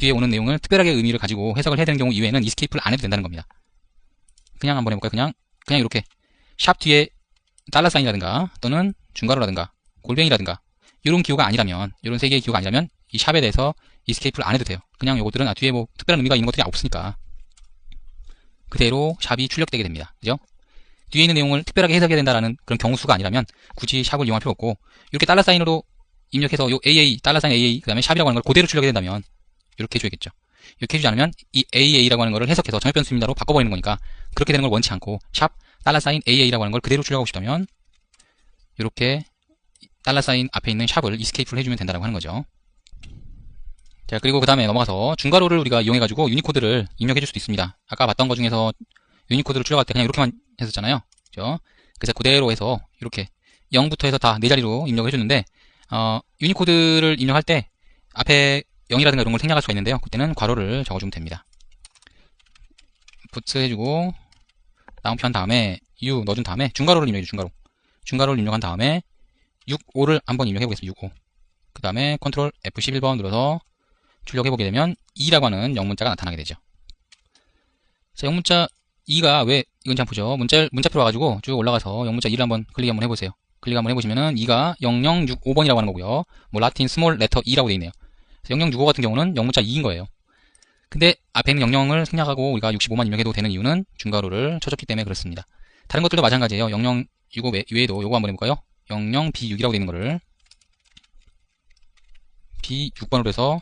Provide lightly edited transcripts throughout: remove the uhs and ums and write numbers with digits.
뒤에 오는 내용을 특별하게 의미를 가지고 해석을 해야 되는 경우 이외에는 이스케이프를 안 해도 된다는 겁니다. 그냥 한번 해볼까요? 그냥 이렇게 샵 뒤에 $사인이라든가 또는 중괄호라든가 골뱅이라든가 이런 기호가 아니라면, 이런 세 개의 기호가 아니라면 이 샵에 대해서 이스케이프를 안 해도 돼요. 그냥 요것들은 뒤에 뭐 특별한 의미가 있는 것들이 없으니까 그대로 샵이 출력되게 됩니다. 그죠? 뒤에 있는 내용을 특별하게 해석해야 된다라는 그런 경우수가 아니라면 굳이 샵을 이용할 필요 없고, 이렇게 $사인으로 입력해서 요 AA, $사인 AA, 그 다음에 샵이라고 하는 걸 그대로 출력이 된다면 이렇게 해줘야겠죠. 이렇게 해주지 않으면 이 AA라고 하는 거를 해석해서 정액변수입니다로 바꿔버리는 거니까 그렇게 되는 걸 원치 않고 샵 $사인 AA라고 하는 걸 그대로 출력하고 싶다면 이렇게 $사인 앞에 있는 샵을 이스케이프를 해주면 된다고 하는 거죠. 자, 그리고 그 다음에 넘어가서 중괄호를 우리가 이용해가지고 유니코드를 입력해줄 수도 있습니다. 아까 봤던 것 중에서 유니코드를 출력할 때 그냥 이렇게만 했었잖아요. 그죠? 그래서 그대로 해서 이렇게 0부터 해서 다 4자리로 입력을 해줬는데, 유니코드를 입력할 때 앞에 0이라든가 이런 걸 생략할 수가 있는데요. 그때는 괄호를 적어주면 됩니다. 부츠 해주고, 다운표 한 다음에 U 넣어준 다음에 중괄호를 입력해줘, 중괄호를 입력한 다음에 65를 한번 입력해보겠습니다. 65. 그 다음에 컨트롤 F11번 눌러서 출력해보게 되면 2라고 하는 영문자가 나타나게 되죠. 자, 영문자 2가 왜 이건지 한번 보죠. 문자표로 와가지고 쭉 올라가서 영문자 2를 한번 클릭 한번 해보세요. 클릭 한번 해보시면은 2가 0065번이라고 하는 거고요. 뭐 라틴 스몰 레터 2라고 되어 있네요. 0065 같은 경우는 영문자 2인 거예요. 근데 앞에 있는 00을 생략하고 우리가 65만 입력해도 되는 이유는 중괄호를 쳐줬기 때문에 그렇습니다. 다른 것들도 마찬가지예요. 0065 외에도 요거 한번 해볼까요? 00B6이라고 되어 있는 거를 B6번으로 해서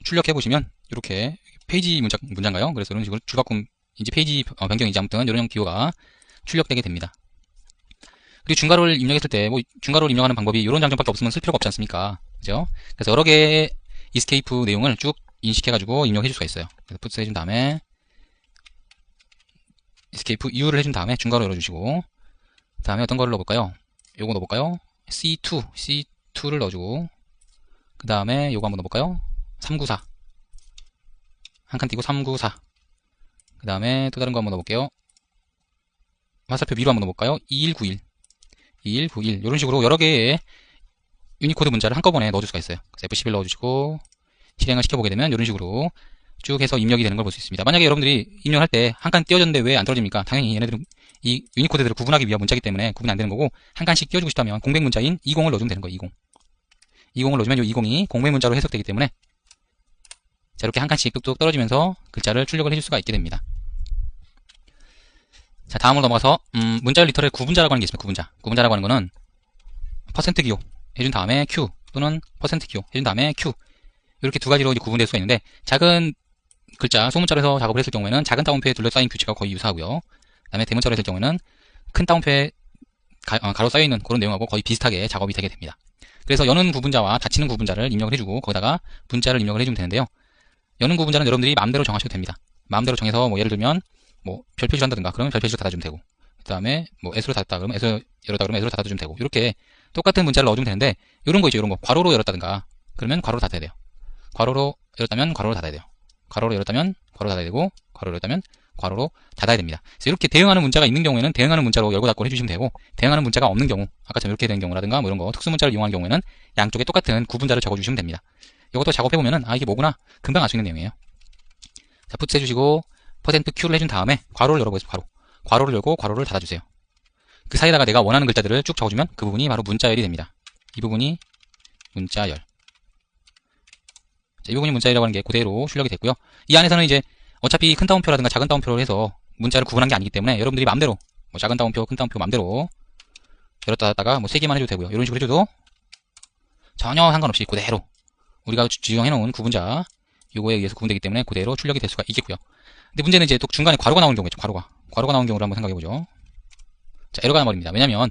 출력해보시면 이렇게 페이지 문자인가요? 그래서 이런 식으로 줄바꿈인지 페이지 변경인지 아무튼 이런 기호가 출력되게 됩니다. 그리고 중괄호를 입력했을 때 뭐 중괄호를 입력하는 방법이 이런 장점밖에 없으면 쓸 필요가 없지 않습니까? 그죠? 그래서 여러 개의 이스케이프 내용을 쭉 인식해가지고 입력해줄 수가 있어요. 그래서 푸트 해준 다음에 이스케이프 U를 해준 다음에 중괄호 열어주시고, 그 다음에 어떤 거를 넣어볼까요? 요거 넣어볼까요? C2를 넣어주고, 그 다음에 요거 한번 넣어볼까요? 394 한 칸 띄고 394. 그 다음에 또 다른 거 한번 넣어볼게요. 화살표 위로 한번 넣어볼까요? 2191 이런 식으로 여러 개의 유니코드 문자를 한꺼번에 넣어줄 수가 있어요. 그래서 F11 넣어주시고 실행을 시켜보게 되면 이런 식으로 쭉 해서 입력이 되는 걸 볼 수 있습니다. 만약에 여러분들이 입력할 때 한 칸 띄워졌는데 왜 안 떨어집니까? 당연히 얘네들은 이 유니코드들을 구분하기 위한 문자이기 때문에 구분이 안 되는 거고, 한 칸씩 띄워주고 싶다면 공백 문자인 20을 넣어주면 되는 거예요. 20을 넣어주면 이 20이 공백 문자로 해석되기 때문에 자, 이렇게 한 칸씩 뚝뚝 떨어지면서 글자를 출력을 해줄 수가 있게 됩니다. 자, 다음으로 넘어가서 문자열 리터럴 구분자라고 하는 게 있습니다. 구분자라고 하는 거는 퍼센트 기호 해준 다음에 Q 또는 퍼센트 기호 해준 다음에 Q, 이렇게 두 가지로 구분될 수가 있는데, 작은 글자 소문자로 해서 작업을 했을 경우에는 작은 따옴표에 둘러싸인 규칙과 거의 유사하고요. 그 다음에 대문자로 했을 경우에는 큰 따옴표에 가로 쌓여있는 그런 내용하고 거의 비슷하게 작업이 되게 됩니다. 그래서 여는 구분자와 닫히는 구분자를 입력을 해주고 거기다가 문자를 입력을 해주면 되는데요. 여는 구분자는 여러분들이 마음대로 정하셔도 됩니다. 마음대로 정해서 뭐 예를 들면 뭐 별 표시를 한다든가 그러면 별 표시를 닫아주면 되고, 그 다음에 뭐 S로 닫았다 그러면 S 열었다 그러면 S로 닫아주면 되고, 이렇게 똑같은 문자를 넣어주면 되는데, 이런 거 있죠. 이런 거 괄호로 열었다든가 그러면 괄호로 닫아야 돼요. 괄호로 열었다면 괄호로 닫아야 돼요. 괄호로 열었다면 괄호로 닫아야 되고, 괄호로 열었다면 괄호로 닫아야 됩니다. 그래서 이렇게 대응하는 문자가 있는 경우에는 대응하는 문자로 열고 닫고 해주시면 되고, 대응하는 문자가 없는 경우, 아까처럼 이렇게 된 경우라든가 뭐 이런 거 특수 문자를 이용하는 경우에는 양쪽에 똑같은 구분자를 적어주시면 됩니다. 이것도 작업해보면은 이게 뭐구나 금방 알 수 있는 내용이에요. 자, 푸트 해주시고 퍼센트 Q를 해준 다음에 괄호를 열어보겠습니다. 괄호를 열고 괄호를 닫아주세요. 그 사이에다가 내가 원하는 글자들을 쭉 적어주면 그 부분이 바로 문자열이 됩니다. 이 부분이 문자열. 자, 이 부분이 문자열이라고 하는 게 그대로 출력이 됐고요. 이 안에서는 이제 어차피 큰 따옴표라든가 작은 따옴표로 해서 문자를 구분한 게 아니기 때문에 여러분들이 마음대로 뭐 작은 따옴표, 큰 따옴표 마음대로 열었다 닫았다가 뭐 3개만 해도 되고요. 이런 식으로 해줘도 전혀 상관없이 그대로 우리가 지정해놓은 구분자 요거에 의해서 구분되기 때문에 그대로 출력이 될 수가 있겠고요. 근데 문제는 이제 또 중간에 괄호가 나오는 경우겠죠. 괄호가 나오는 경우를 한번 생각해보죠. 자, 에러가 나버립니다. 왜냐면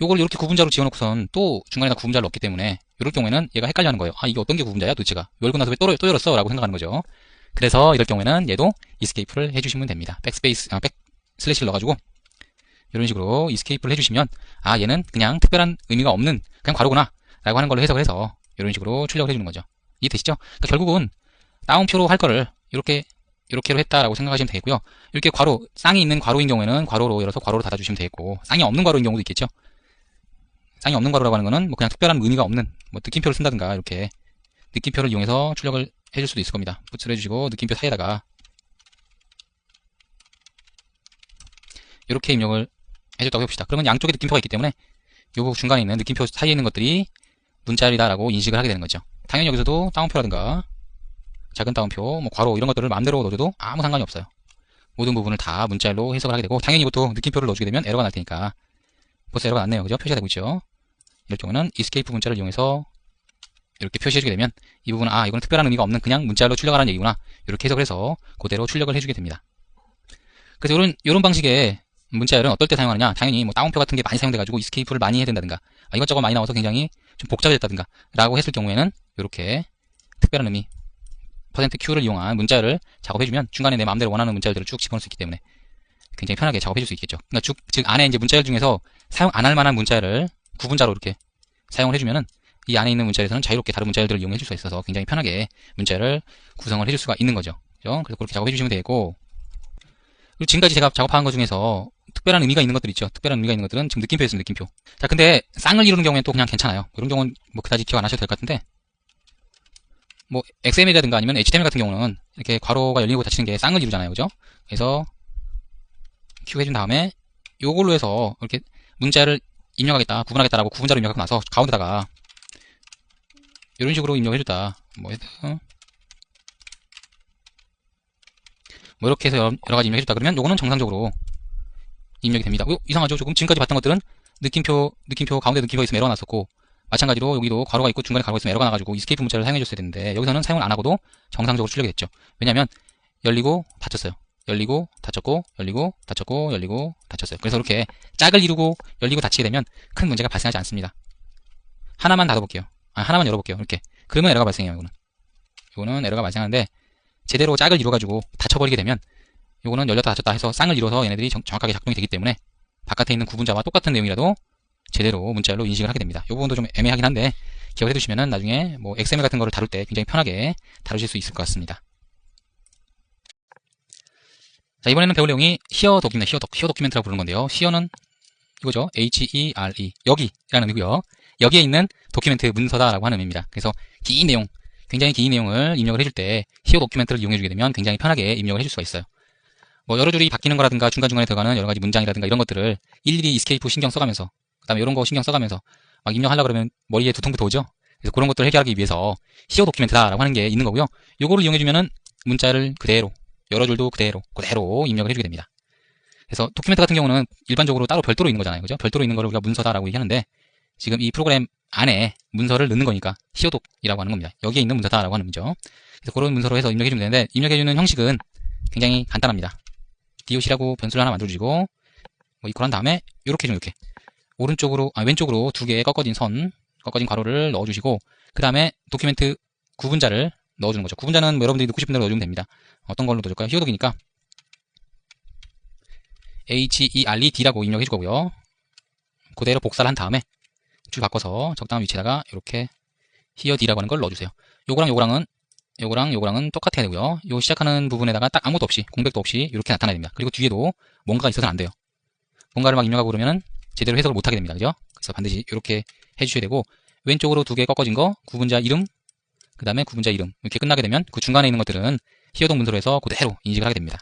요걸 이렇게 구분자로 지어놓고선 또 중간에다 구분자를 넣기 때문에 이럴 경우에는 얘가 헷갈려하는 거예요. 이게 어떤 게 구분자야 도대체가, 열고 나서 왜 또 열었어? 라고 생각하는 거죠. 그래서 이럴 경우에는 얘도 이스케이프를 해주시면 됩니다. 백슬래시를 넣어가지고 이런 식으로 이스케이프를 해주시면 얘는 그냥 특별한 의미가 없는 그냥 괄호구나 라고 하는 걸로 해석을 해서 이런 식으로 출력을 해주는 거죠. 이해되시죠? 그러니까 결국은 따옴표로 할 거를 이렇게로 했다라고 생각하시면 되겠고요. 이렇게 괄호, 쌍이 있는 괄호인 경우에는 괄호로 열어서 괄호로 닫아주시면 되겠고, 쌍이 없는 괄호인 경우도 있겠죠. 쌍이 없는 괄호라고 하는 거는 뭐 그냥 특별한 의미가 없는 뭐 느낌표를 쓴다든가 이렇게 느낌표를 이용해서 출력을 해줄 수도 있을 겁니다. 푸츠를 해주시고 느낌표 사이에다가 이렇게 입력을 해줬다고 해봅시다. 그러면 양쪽에 느낌표가 있기 때문에 요 중간에 있는 느낌표 사이에 있는 것들이 문자열이다라고 인식을 하게 되는 거죠. 당연히 여기서도 다운표라든가 작은 따옴표, 뭐 괄호 이런 것들을 마음대로 넣어줘도 아무 상관이 없어요. 모든 부분을 다 문자열로 해석을 하게 되고, 당연히 이것도 느낌표를 넣어주게 되면 에러가 날 테니까. 벌써 에러가 났네요. 그죠? 표시가 되고 있죠. 이럴 경우는 escape 문자를 이용해서 이렇게 표시해주게 되면 이 부분은 이거는 특별한 의미가 없는 그냥 문자열로 출력하라는 얘기구나, 이렇게 해석을 해서 그대로 출력을 해주게 됩니다. 그래서 이런 방식의 문자열은 어떨 때 사용하느냐, 당연히 뭐 따옴표 같은 게 많이 사용돼가지고 escape를 많이 해야 된다든가, 이것저것 많이 나와서 굉장히 좀 복잡해졌다든가 라고 했을 경우에는 이렇게 특별한 의미 %Q를 이용한 문자열을 작업해주면 중간에 내 마음대로 원하는 문자열들을 쭉 집어넣을 수 있기 때문에 굉장히 편하게 작업해줄 수 있겠죠. 그러니까 즉 안에 이제 문자열 중에서 사용 안 할 만한 문자열을 구분자로 이렇게 사용을 해주면은 이 안에 있는 문자열에서는 자유롭게 다른 문자열들을 이용해줄 수가 있어서 굉장히 편하게 문자열을 구성을 해줄 수가 있는 거죠. 그죠? 그래서 그렇게 작업해주시면 되고, 그리고 지금까지 제가 작업한 것 중에서 특별한 의미가 있는 것들 있죠. 특별한 의미가 있는 것들은 지금 느낌표였습니다. 느낌표. 자, 근데 쌍을 이루는 경우에는 또 그냥 괜찮아요. 이런 경우는 뭐 그다지 기억 안 하셔도 될 것 같은데, 뭐 XML이라든가 아니면 HTML 같은 경우는 이렇게 괄호가 열리고 닫히는 게 쌍을 이루잖아요. 그죠? 그래서 Q 해준 다음에 요걸로 해서 이렇게 문자를 입력하겠다, 구분하겠다라고 구분자로 입력하고 나서 가운데다가 이런 식으로 입력해줬다. 뭐 이렇게 해서 여러 가지 입력해줬다 그러면 요거는 정상적으로 입력이 됩니다. 이상하죠? 조금 지금까지 봤던 것들은 느낌표 가운데 느낌표가 있으면 에러가 났었고, 마찬가지로 여기도 괄호가 있고 중간에 괄호가 있으면 에러가 나가지고 이스케이프 문자를 사용해줬어야 되는데, 여기서는 사용을 안 하고도 정상적으로 출력이 됐죠. 왜냐면 열리고 닫혔어요. 열리고 닫혔고 열리고 닫혔고 열리고 닫혔어요. 그래서 이렇게 짝을 이루고 열리고 닫히게 되면 큰 문제가 발생하지 않습니다. 하나만 닫아볼게요. 하나만 열어볼게요. 이렇게. 그러면 에러가 발생해요. 이거는 에러가 발생하는데, 제대로 짝을 이루어가지고 닫혀버리게 되면 요거는 열렸다 닫혔다 해서 쌍을 이뤄서 얘네들이 정확하게 작동이 되기 때문에 바깥에 있는 구분자와 똑같은 내용이라도 제대로 문자열로 인식을 하게 됩니다. 이 부분도 좀 애매하긴 한데 기억을 해두시면은 나중에 뭐 XML 같은 거를 다룰 때 굉장히 편하게 다루실 수 있을 것 같습니다. 자, 이번에는 배울 내용이 here 도큐멘트, here 도큐멘트라고 부르는 건데요. here는 이거죠. H-E-R-E. 여기라는 의미고요. 여기에 있는 도큐멘트 문서다라고 하는 의미입니다. 그래서 긴 내용, 굉장히 긴 내용을 입력을 해줄 때 here 도큐멘트를 이용해주게 되면 굉장히 편하게 입력을 해줄 수가 있어요. 뭐 여러 줄이 바뀌는 거라든가 중간중간에 들어가는 여러 가지 문장이라든가 이런 것들을 일일이 이스케이프 신경 써가면서, 그 다음에 이런 거 신경 써가면서 막 입력하려고 그러면 머리에 두통부터 오죠. 그래서 그런 것들을 해결하기 위해서 here 도큐멘트다라고 하는 게 있는 거고요. 요거를 이용해주면은 문자를 그대로, 여러 줄도 그대로 입력을 해주게 됩니다. 그래서 도큐멘트 같은 경우는 일반적으로 따로 별도로 있는 거잖아요. 그죠? 별도로 있는 거를 우리가 문서다라고 얘기하는데, 지금 이 프로그램 안에 문서를 넣는 거니까 히어독이라고 하는 겁니다. 여기에 있는 문서다라고 하는 거죠. 그래서 그런 문서로 해서 입력해주면 되는데, 입력해주는 형식은 굉장히 간단합니다. DOC라고 변수를 하나 만들어주시고, 뭐 이퀄한 다음에 이렇게 좀 이렇게 왼쪽으로 두 개의 꺾어진 괄호를 넣어주시고, 그 다음에 도큐멘트 구분자를 넣어주는 거죠. 구분자는 뭐 여러분들이 넣고 싶은 대로 넣어주면 됩니다. 어떤 걸로 넣어줄까요? 히어독이니까 HERED라고 입력해 줄 거고요. 그대로 복사를 한 다음에 줄 바꿔서 적당한 위치에다가 이렇게 HERED라고 하는 걸 넣어주세요. 요거랑은 똑같아야 되고요. 요 시작하는 부분에다가 딱 아무것도 없이, 공백도 없이 이렇게 나타나야 됩니다. 그리고 뒤에도 뭔가가 있어서는 안 돼요. 뭔가를 막 입력하고 그러면은 제대로 해석을 못하게 됩니다. 그죠? 그래서 반드시 이렇게 해주셔야 되고, 왼쪽으로 두 개 꺾어진 거, 구분자 이름, 그 다음에 구분자 이름, 이렇게 끝나게 되면 그 중간에 있는 것들은 히어독 문서로 해서 그대로 인식을 하게 됩니다.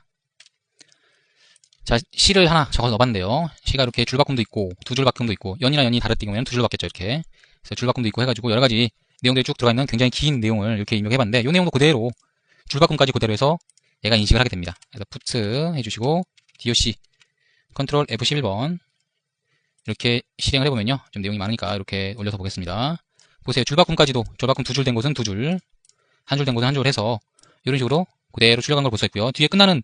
자, C를 하나 적어서 넣어봤는데요. C가 이렇게 줄바꿈도 있고, 두 줄바꿈도 있고, 연이랑 연이 다를 때면 두 줄 바뀌었죠, 이렇게. 그래서 줄바꿈도 있고 해가지고 여러 가지 내용들이 쭉 들어가 있는 굉장히 긴 내용을 이렇게 입력해봤는데, 이 내용도 그대로, 줄바꿈까지 그대로 해서 얘가 인식을 하게 됩니다. 그래서 put 해주시고, DOC, 컨트롤 F11번, 이렇게 실행을 해보면요. 좀 내용이 많으니까 이렇게 올려서 보겠습니다. 보세요. 줄바꿈까지도, 줄바꿈 두 줄 된 곳은 두 줄, 한 줄 된 곳은 한 줄 해서, 이런 식으로 그대로 출력한 걸 볼 수 있고요. 뒤에 끝나는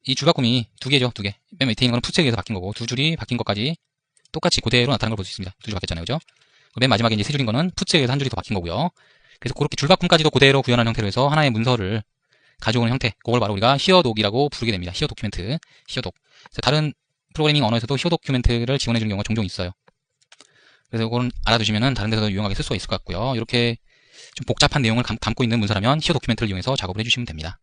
이 줄바꿈이 두 개죠, 두 개. 맨 밑에 있는 거는 푸츠에 의해서 바뀐 거고, 두 줄이 바뀐 것까지 똑같이 그대로 나타나는 걸 볼 수 있습니다. 두 줄 바뀌었잖아요, 그죠? 맨 마지막에 이제 세 줄인 거는 푸츠에 의해서 한 줄이 더 바뀐 거고요. 그래서 그렇게 줄바꿈까지도 그대로 구현한 형태로 해서 하나의 문서를 가져오는 형태, 그걸 바로 우리가 히어독이라고 부르게 됩니다. 히어 도큐멘트, 히어독. 다른 프로그래밍 언어에서도 히어 도큐멘트를 지원해주는 경우가 종종 있어요. 그래서 이거는 알아두시면은 다른 데서도 유용하게 쓸 수가 있을 것 같고요. 이렇게 좀 복잡한 내용을 담고 있는 문서라면 히어 도큐멘트를 이용해서 작업을 해주시면 됩니다.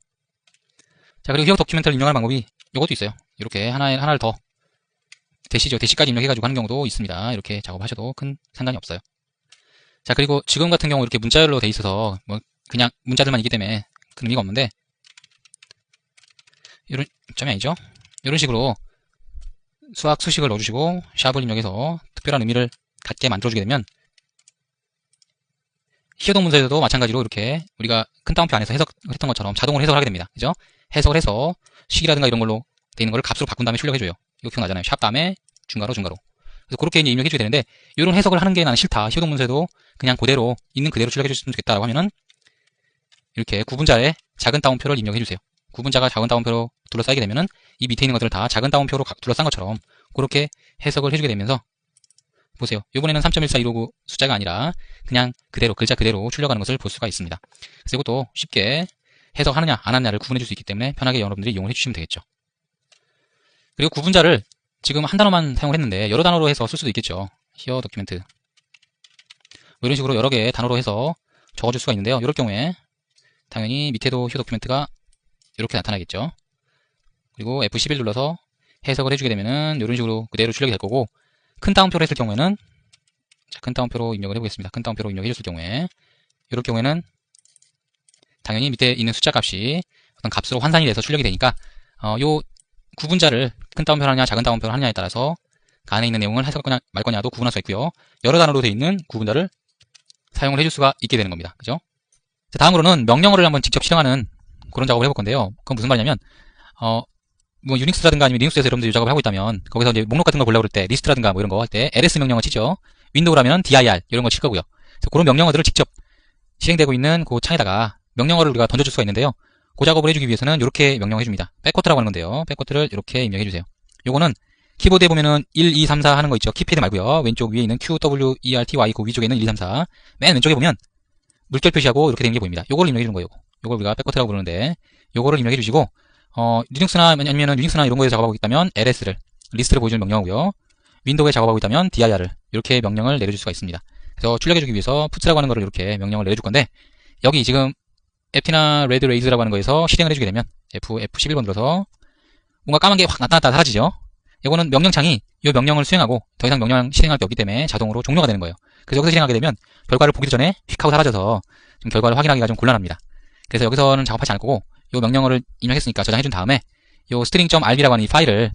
자, 그리고 히어 도큐멘트를 입력할 방법이 이것도 있어요. 이렇게 하나를 더 대시죠. 대시까지 입력해가지고 하는 경우도 있습니다. 이렇게 작업하셔도 큰 상관이 없어요. 자, 그리고 지금 같은 경우 이렇게 문자열로 돼 있어서 뭐 그냥 문자들만 있기 때문에 큰 의미가 없는데, 이런, 점이 아니죠? 이런 식으로 수학 수식을 넣어주시고 샵을 입력해서 특별한 의미를 갖게 만들어주게 되면 히어동 문서에서도 마찬가지로 이렇게 우리가 큰 따옴표 안에서 해석을 했던 것처럼 자동으로 해석을 하게 됩니다. 그죠? 해석을 해서 식이라든가 이런 걸로 되어 있는 걸 값으로 바꾼 다음에 출력해줘요. 이거 기억나잖아요. 샵 다음에 중괄호. 그래서 그렇게 이제 입력해주게 되는데, 이런 해석을 하는 게 나는 싫다. 히어동 문서에도 그냥 그대로 있는 그대로 출력해줬으면 좋겠다라고 하면은 이렇게 구분자에 작은 따옴표를 입력해주세요. 구분자가 작은 따옴표로 둘러싸이게 되면은 이 밑에 있는 것들을 다 작은 따옴표로 둘러싼 것처럼 그렇게 해석을 해주게 되면서, 보세요. 이번에는 3.1415 숫자가 아니라 그냥 그대로 글자 그대로 출력하는 것을 볼 수가 있습니다. 그래서 이것도 쉽게 해석하느냐 안 하느냐를 구분해 줄 수 있기 때문에 편하게 여러분들이 이용을 해주시면 되겠죠. 그리고 구분자를 지금 한 단어만 사용을 했는데 여러 단어로 해서 쓸 수도 있겠죠. 히어 도큐멘트 뭐 이런 식으로 여러 개의 단어로 해서 적어줄 수가 있는데요. 이럴 경우에 당연히 밑에도 히어 도큐멘트가 이렇게 나타나겠죠. 그리고 F11 눌러서 해석을 해주게 되면은 이런 식으로 그대로 출력이 될 거고, 큰 따옴표로 했을 경우에는, 자, 큰 따옴표로 입력을 해보겠습니다. 큰 따옴표로 입력해줬을 경우에, 이럴 경우에는 당연히 밑에 있는 숫자 값이 어떤 값으로 환산이 돼서 출력이 되니까 요 구분자를 큰 따옴표로 하느냐 작은 따옴표로 하느냐에 따라서 그 안에 있는 내용을 해석할 거냐 말 거냐도 구분할 수 있고요. 여러 단어로 되어 있는 구분자를 사용을 해줄 수가 있게 되는 겁니다. 그죠? 자, 다음으로는 명령어를 한번 직접 실행하는 그런 작업을 해볼 건데요. 그건 무슨 말이냐면 뭐 유닉스라든가 아니면 리눅스에서 여러분들이 이 작업을 하고 있다면 거기서 이제 목록 같은 걸 보려고 그럴 때 리스트라든가 뭐 이런 거 할 때 ls 명령어 치죠. 윈도우라면 dir 이런 거 칠 거고요. 그래서 그런 명령어들을 직접 실행되고 있는 그 창에다가 명령어를 우리가 던져줄 수가 있는데요. 그 작업을 해주기 위해서는 이렇게 명령해줍니다. 백코트라고 하는 건데요. 백코트를 이렇게 입력해주세요. 요거는 키보드에 보면은 1, 2, 3, 4 하는 거 있죠. 키패드 말고요. 왼쪽 위에 있는 Q, W, E, R, T, Y 그 위쪽에 있는 1, 2, 3, 4 맨 왼쪽에 보면 물결 표시하고 이렇게 되는 게 보입니다. 요거를 입력해주는 거예요. 요걸 우리가 백코트라고 부르는데 요거를 입력해주시고 리눅스나 아니면 유닉스나 이런 거에서 작업하고 있다면 LS를 리스트를 보여주는 명령어고요. 윈도우에 작업하고 있다면 dir를 이렇게 명령을 내려줄 수가 있습니다. 그래서 출력해주기 위해서 puts라고 하는 거를 이렇게 명령을 내려줄 건데, 여기 지금 ft나 red raise라고 하는 거에서 실행을 해주게 되면 F11번 눌러서 뭔가 까만 게 확 나타났다 사라지죠. 이거는 명령창이 이 명령을 수행하고 더 이상 명령 실행할 게 없기 때문에 자동으로 종료가 되는 거예요. 그래서 여기서 실행하게 되면 결과를 보기 전에 휙 하고 사라져서 좀 결과를 확인하기가 좀 곤란합니다. 그래서 여기서는 작업하지 않을 거고, 이 명령어를 입력했으니까 저장해준 다음에 이 string.rb라고 하는 이 파일을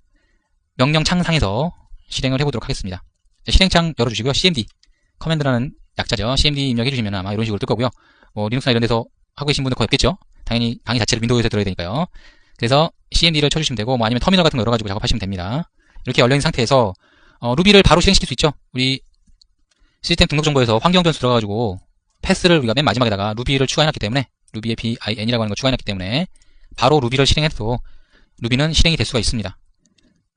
명령창 상에서 실행을 해보도록 하겠습니다. 실행창 열어주시고요. cmd 커맨드라는 약자죠. cmd 입력해주시면 아마 이런 식으로 뜰 거고요. 뭐 리눅스나 이런 데서 하고 계신 분들 거의 없겠죠. 당연히 강의 자체를 윈도우에서 들어야 되니까요. 그래서 cmd를 쳐주시면 되고, 뭐 아니면 터미널 같은 거 열어가지고 작업하시면 됩니다. 이렇게 열려있는 상태에서 루비를 바로 실행시킬 수 있죠. 우리 시스템 등록 정보에서 환경 변수 들어가가지고 패스를 우리가 맨 마지막에다가 루비를 추가해놨기 때문에, 루비의 bin이라고 하는 걸 추가해놨기 때문에 바로 루비를 실행해도 루비는 실행이 될 수가 있습니다.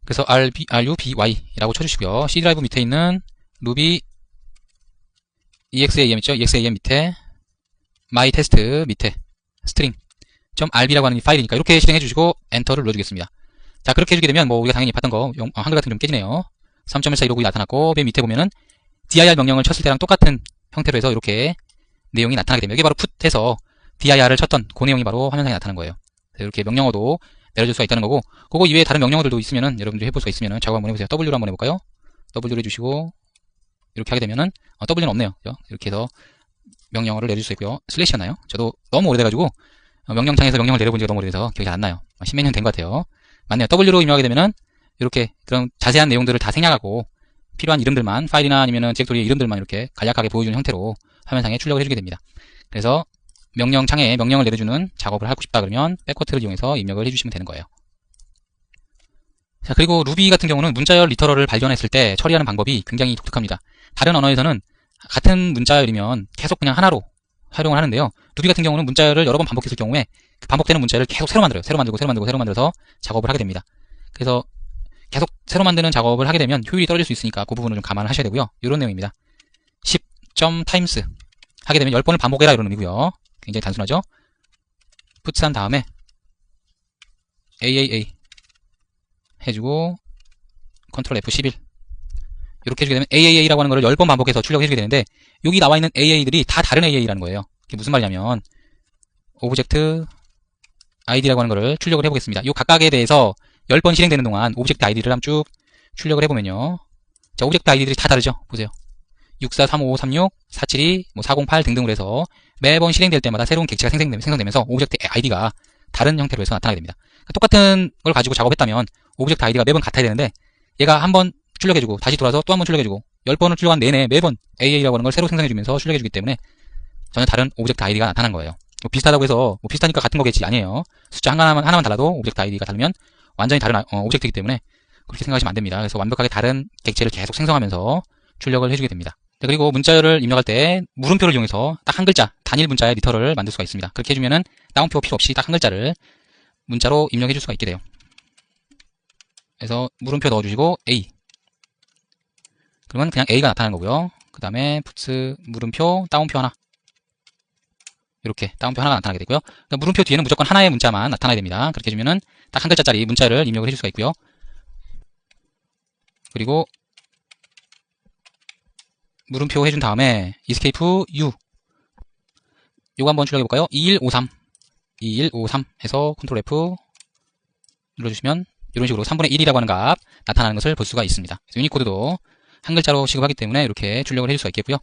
그래서 ruby라고 쳐주시고요. C 드라이브 밑에 있는 루비 exam 있죠? exam 밑에 my test 밑에 string.rb라고 하는 이 파일이니까 이렇게 실행해주시고 엔터를 눌러주겠습니다. 자, 그렇게 해주게 되면 뭐 우리가 당연히 봤던 거 한글 같은 게 좀 깨지네요. 3.1415이 나타났고 맨 밑에 보면은 dir 명령을 쳤을 때랑 똑같은 형태로 해서 이렇게 내용이 나타나게 됩니다. 이게 바로 put해서 dir을 쳤던 그 내용이 바로 화면상에 나타나는 거예요. 그래서 이렇게 명령어도 내려줄 수가 있다는 거고, 그거 이외에 다른 명령어들도 있으면은 여러분들이 해볼 수가 있으면은 작업 한번 해보세요. W로 한번 해볼까요? W를 해주시고 이렇게 하게 되면은 W는 없네요. 그죠? 이렇게 해서 명령어를 내줄 수 있고요. 슬래시였나요? 저도 너무 오래돼가지고 명령창에서 명령을 내려본 지가 너무 오래돼서 기억이 잘 안 나요. 10몇 년 된 것 같아요. 맞네요. W로 입력하게 되면은 이렇게 그런 자세한 내용들을 다 생략하고 필요한 이름들만, 파일이나 아니면은 디렉토리의 이름들만 이렇게 간략하게 보여주는 형태로 화면상에 출력을 해주게 됩니다. 그래서 명령창에 명령을 내려주는 작업을 하고 싶다 그러면 백코트를 이용해서 입력을 해주시면 되는 거예요. 자, 그리고 루비 같은 경우는 문자열 리터럴을 발견했을 때 처리하는 방법이 굉장히 독특합니다. 다른 언어에서는 같은 문자열이면 계속 그냥 하나로 활용을 하는데요. 루비 같은 경우는 문자열을 여러 번 반복했을 경우에 그 반복되는 문자열을 계속 새로 만들어요. 새로 만들어서 작업을 하게 됩니다. 그래서 계속 새로 만드는 작업을 하게 되면 효율이 떨어질 수 있으니까 그 부분을 좀 감안하셔야 되고요. 이런 내용입니다. 10.times 하게 되면 10번을 반복해라 이런 의미고요. 굉장히 단순하죠. puts한 다음에 aaa 해주고 컨트롤 F11 이렇게 해주게 되면 AAA라고 하는 거를 10번 반복해서 출력해주게 되는데, 여기 나와 있는 AA들이 다 다른 AA라는 거예요. 이게 무슨 말이냐면 오브젝트 ID라고 하는 거를 출력을 해보겠습니다. 이 각각에 대해서 10번 실행되는 동안 오브젝트 ID를 한번 쭉 출력을 해보면요. 자, 오브젝트 ID들이 다 다르죠. 보세요. 643536, 472, 408 등등으로 해서 매번 실행될 때마다 새로운 객체가 생성되면서 오브젝트 아이디가 다른 형태로 해서 나타나게 됩니다. 그러니까 똑같은 걸 가지고 작업했다면 오브젝트 아이디가 매번 같아야 되는데 얘가 한번 출력해주고 다시 돌아서 또 한 번 출력해주고 10번을 출력한 내내 매번 AA라고 하는 걸 새로 생성해주면서 출력해주기 때문에 전혀 다른 오브젝트 아이디가 나타나는 거예요. 비슷하다고 해서 비슷하니까 같은 거겠지. 아니에요. 숫자 하나만 달라도 오브젝트 아이디가 다르면 완전히 다른 오브젝트이기 때문에 그렇게 생각하시면 안 됩니다. 그래서 완벽하게 다른 객체를 계속 생성하면서 출력을 해주게 됩니다. 그리고 문자열을 입력할 때 물음표를 이용해서 딱 한 글자, 단일 문자의 리터를 만들 수가 있습니다. 그렇게 해주면은 다운표 필요 없이 딱 한 글자를 문자로 입력해 줄 수가 있게 돼요. 그래서 물음표 넣어주시고 A. 그러면 그냥 A가 나타나는 거고요. 그 다음에 푸츠 물음표 다운표 하나. 이렇게 다운표 하나가 나타나게 되고요. 그러니까 물음표 뒤에는 무조건 하나의 문자만 나타나야 됩니다. 그렇게 해주면은 딱 한 글자짜리 문자를 입력을 해줄 수가 있고요. 그리고 물음표 해준 다음에 escape u 요거 한번 출력해 볼까요? 2153 해서 컨트롤 F 눌러주시면 이런 식으로 3분의 1이라고 하는 값 나타나는 것을 볼 수가 있습니다. 유니코드도 한 글자로 취급하기 때문에 이렇게 출력을 해줄 수가 있겠고요.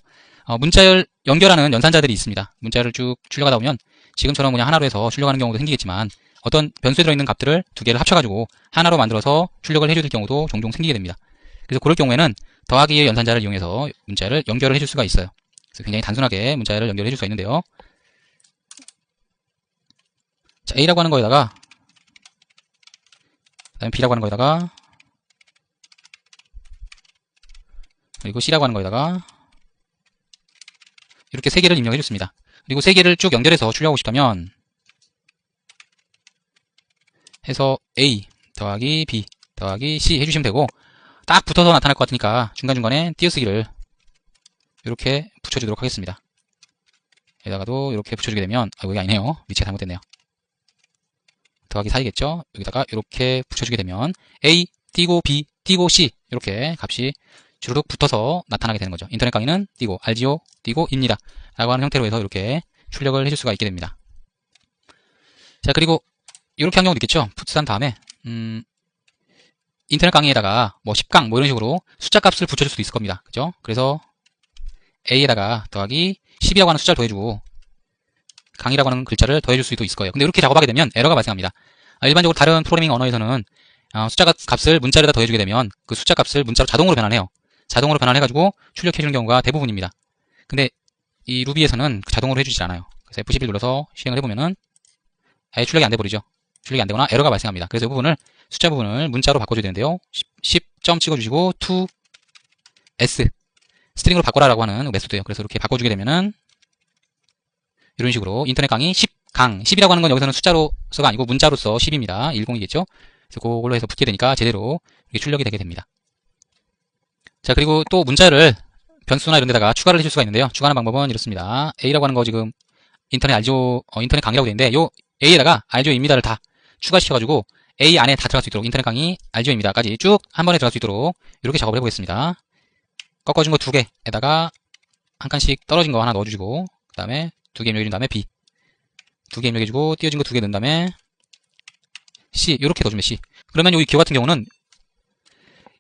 문자열 연결하는 연산자들이 있습니다. 문자열을 쭉 출력하다 보면 지금처럼 그냥 하나로 해서 출력하는 경우도 생기겠지만 어떤 변수에 들어있는 값들을 두 개를 합쳐가지고 하나로 만들어서 출력을 해줄 경우도 종종 생기게 됩니다. 그래서 그럴 경우에는 더하기의 연산자를 이용해서 문자열을 연결을 해줄 수가 있어요. 그래서 굉장히 단순하게 문자열을 연결해 줄 수가 있는데요. 자, A라고 하는 거에다가 그 다음에 B라고 하는 거에다가 그리고 C라고 하는 거에다가 이렇게 세 개를 입력해 줬습니다. 그리고 세 개를 쭉 연결해서 출력하고 싶다면 해서 A 더하기 B 더하기 C 해주시면 되고 딱 붙어서 나타날 것 같으니까 중간중간에 띄어쓰기를 이렇게 붙여주도록 하겠습니다. 여기다가도 이렇게 붙여주게 되면 여기 아니네요. 위치가 잘못됐네요. 더하기 4이겠죠? 여기다가 이렇게 붙여주게 되면 A 띄고 B 띄고 C 이렇게 값이 주르륵 붙어서 나타나게 되는 거죠. 인터넷 강의는 띄고 RGO 띄고 입니다 라고 하는 형태로 해서 이렇게 출력을 해줄 수가 있게 됩니다. 자, 그리고 이렇게 한 경우도 있겠죠. 푸트한 다음에 인터넷 강의에다가 10강 이런 식으로 숫자 값을 붙여줄 수도 있을 겁니다. 그죠? 그래서 A에다가 더하기 10이라고 하는 숫자를 더해주고 강의라고 하는 글자를 더해줄 수도 있을 거예요. 근데 이렇게 작업하게 되면 에러가 발생합니다. 일반적으로 다른 프로그래밍 언어에서는 숫자 값을 문자에다 더해주게 되면 그 숫자 값을 문자로 자동으로 변환해요. 자동으로 변환해가지고 출력해주는 경우가 대부분입니다. 근데 이 루비에서는 자동으로 해주지 않아요. 그래서 F11 눌러서 실행을 해보면은 아예 출력이 안 돼버리죠. 출력이 안 되거나 에러가 발생합니다. 그래서 이 부분을 숫자 부분을 문자로 바꿔줘야 되는데요. 10점 찍어주시고 to s 스트링으로 바꿔라라고 하는 메소드예요. 그래서 이렇게 바꿔주게 되면은 이런 식으로 인터넷 강의 10강 10이라고 하는 건 여기서는 숫자로서가 아니고 문자로서 10입니다. 10이겠죠. 그래서 그걸로 해서 붙게 되니까 제대로 이렇게 출력이 되게 됩니다. 자, 그리고 또 문자를 변수나 이런 데다가 추가를 해줄 수가 있는데요. 추가하는 방법은 이렇습니다. A라고 하는 거 지금 인터넷 RGO 인터넷 강의라고 되어 있는데 요 A에다가 RGO입니다를 다 추가시켜가지고 A 안에 다 들어갈 수 있도록 인터넷 강의 RGO입니다까지 쭉 한 번에 들어갈 수 있도록 이렇게 작업을 해보겠습니다. 꺾어준 거 두 개에다가 한 칸씩 떨어진 거 하나 넣어주시고 그 다음에 두 개 입력해준 다음에 B 두 개 입력해주고 띄어진 거 두 개 넣은 다음에 C 이렇게 넣어주면 C. 그러면 여기 기호 같은 경우는